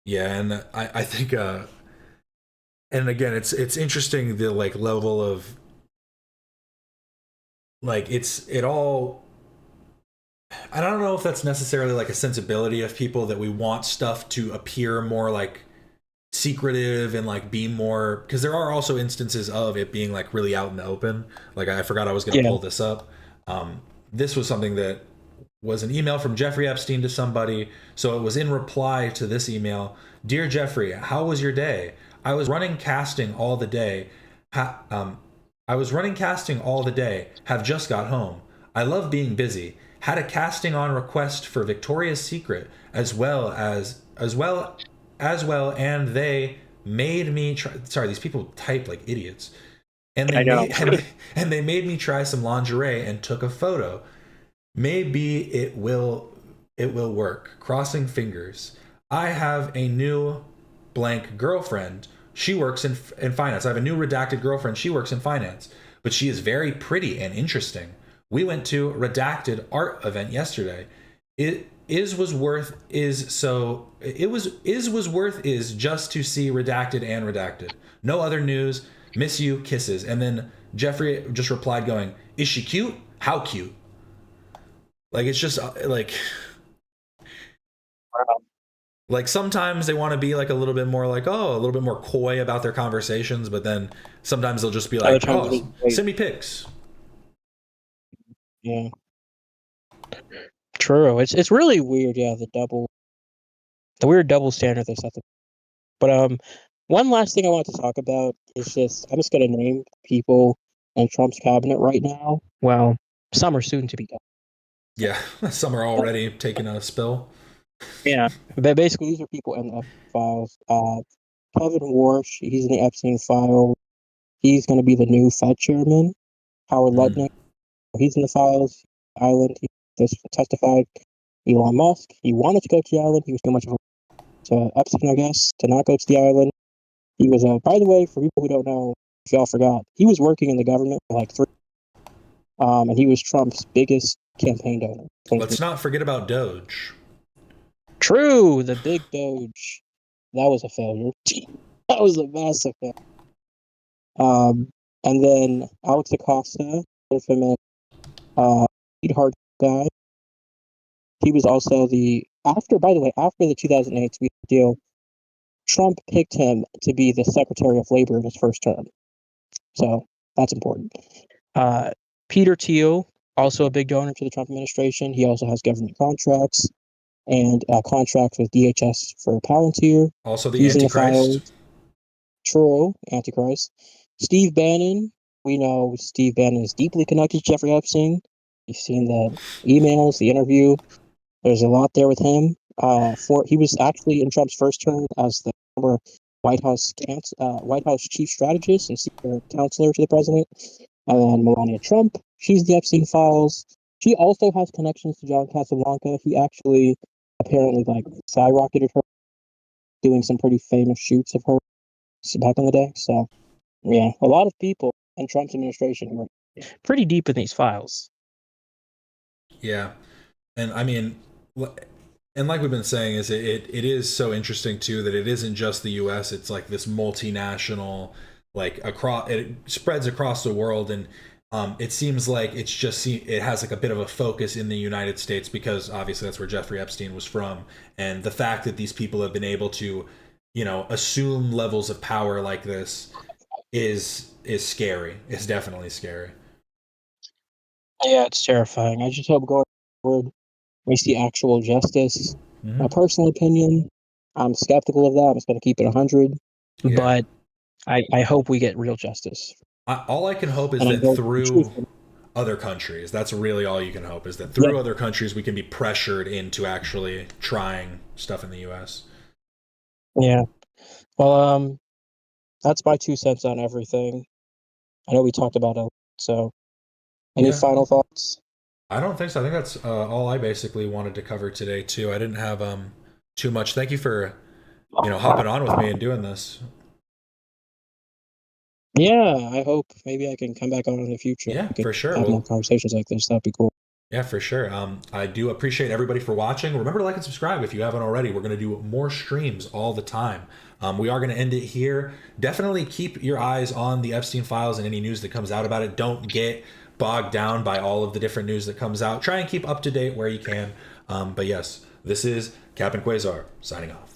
Yeah, and I think and again, it's interesting, the like level of, like, it all, I don't know if that's necessarily like a sensibility of people that we want stuff to appear more like secretive and like be more, because there are also instances of it being like really out in the open. Like, I forgot I was going to Yeah, pull this up. This was something that was an email from Jeffrey Epstein to somebody. So it was in reply to this email: Dear Jeffrey, how was your day? I was running casting all the day. Ha- um, I was running casting all the day. Have just got home. I love being busy. Had a casting on request for Victoria's Secret, and they made me try. Sorry, these people type like idiots. And they I know. made and they made me try some lingerie and took a photo. Maybe it will work. Crossing fingers. I have a new blank girlfriend. She works in finance. I have a new redacted girlfriend. She works in finance, but she is very pretty and interesting. We went to redacted art event yesterday. It is was worth is so it was worth is just to see redacted and redacted. No other news. Miss you. Kisses. And then Jeffrey just replied going, "Is she cute? How cute?" Like, it's just like sometimes they want to be like a little bit more like, oh, a little bit more coy about their conversations, but then sometimes they'll just be Other like, times, oh, it is great. send me pics. Yeah, true. It's really weird. Yeah, the weird double standard they set. But one last thing I want to talk about is just I'm just gonna name people in Trump's cabinet right now. Well, some are soon to be done. Yeah, some are already taking a spill. Yeah, but basically these are people in the files. Kevin Warsh, he's in the Epstein file. He's going to be the new Fed chairman. Howard Mm. Lutnick, he's in the files. Island, he just testified. Elon Musk, he wanted to go to the island. He was too much of a to Epstein, I guess, to not go to the island. He was, by the way, for people who don't know, if y'all forgot, he was working in the government for like and he was Trump's biggest campaign donor. Let's not forget about Doge. True, the big Doge. That was a failure. That was a massive failure. And then Alex Acosta, infamous sweetheart guy. He was also by the way, after the 2008 sweet deal, Trump picked him to be the Secretary of Labor in his first term. So that's important. Uh, Peter Thiel, also a big donor to the Trump administration. He also has government contracts and contracts with DHS for Palantir. Also, the He's in the files. Antichrist. True, Antichrist. Steve Bannon. We know Steve Bannon is deeply connected to Jeffrey Epstein. You've seen the emails, the interview. There's a lot there with him. For he was actually in Trump's first term as the former White House chief strategist and senior counselor to the president. And then Melania Trump, she's the Epstein files. She also has connections to John Casablanca. He actually apparently like skyrocketed her, doing some pretty famous shoots of her back in the day. So yeah, a lot of people in Trump's administration were pretty deep in these files. Yeah, and I mean, and like we've been saying, is it is so interesting too that it isn't just the U.S. It's like this multinational, like across it spreads across the world, and it seems like it has like a bit of a focus in the United States because obviously that's where Jeffrey Epstein was from, and the fact that these people have been able to, assume levels of power like this is scary. It's definitely scary. Yeah, it's terrifying. I just hope going forward we see actual justice. My Hmm. personal opinion, I'm skeptical of that. I'm just going to keep it 100, Yeah. but I hope we get real justice. All I can hope is And I that know the truth. through other countries, that's really all you can hope is that Yeah, through other countries we can be pressured into actually trying stuff in the U.S. yeah. Well, that's my 2 cents on everything. I know we talked about it. So, any Yeah, final thoughts? I don't think so. I think that's all I basically wanted to cover today too. I didn't have too much. Thank you for hopping on with me and doing this. Yeah, I hope maybe I can come back on in the future. Yeah, We could for sure. have more Well, conversations like this. That'd be cool. yeah, for sure. I do appreciate everybody for watching. Remember to like and subscribe if you haven't already. We're going to do more streams all the time. We are going to end it here. Definitely keep your eyes on the Epstein files and any news that comes out about it. Don't get bogged down by all of the different news that comes out. Try and keep up to date where you can. But yes, this is Captain Quasar signing off.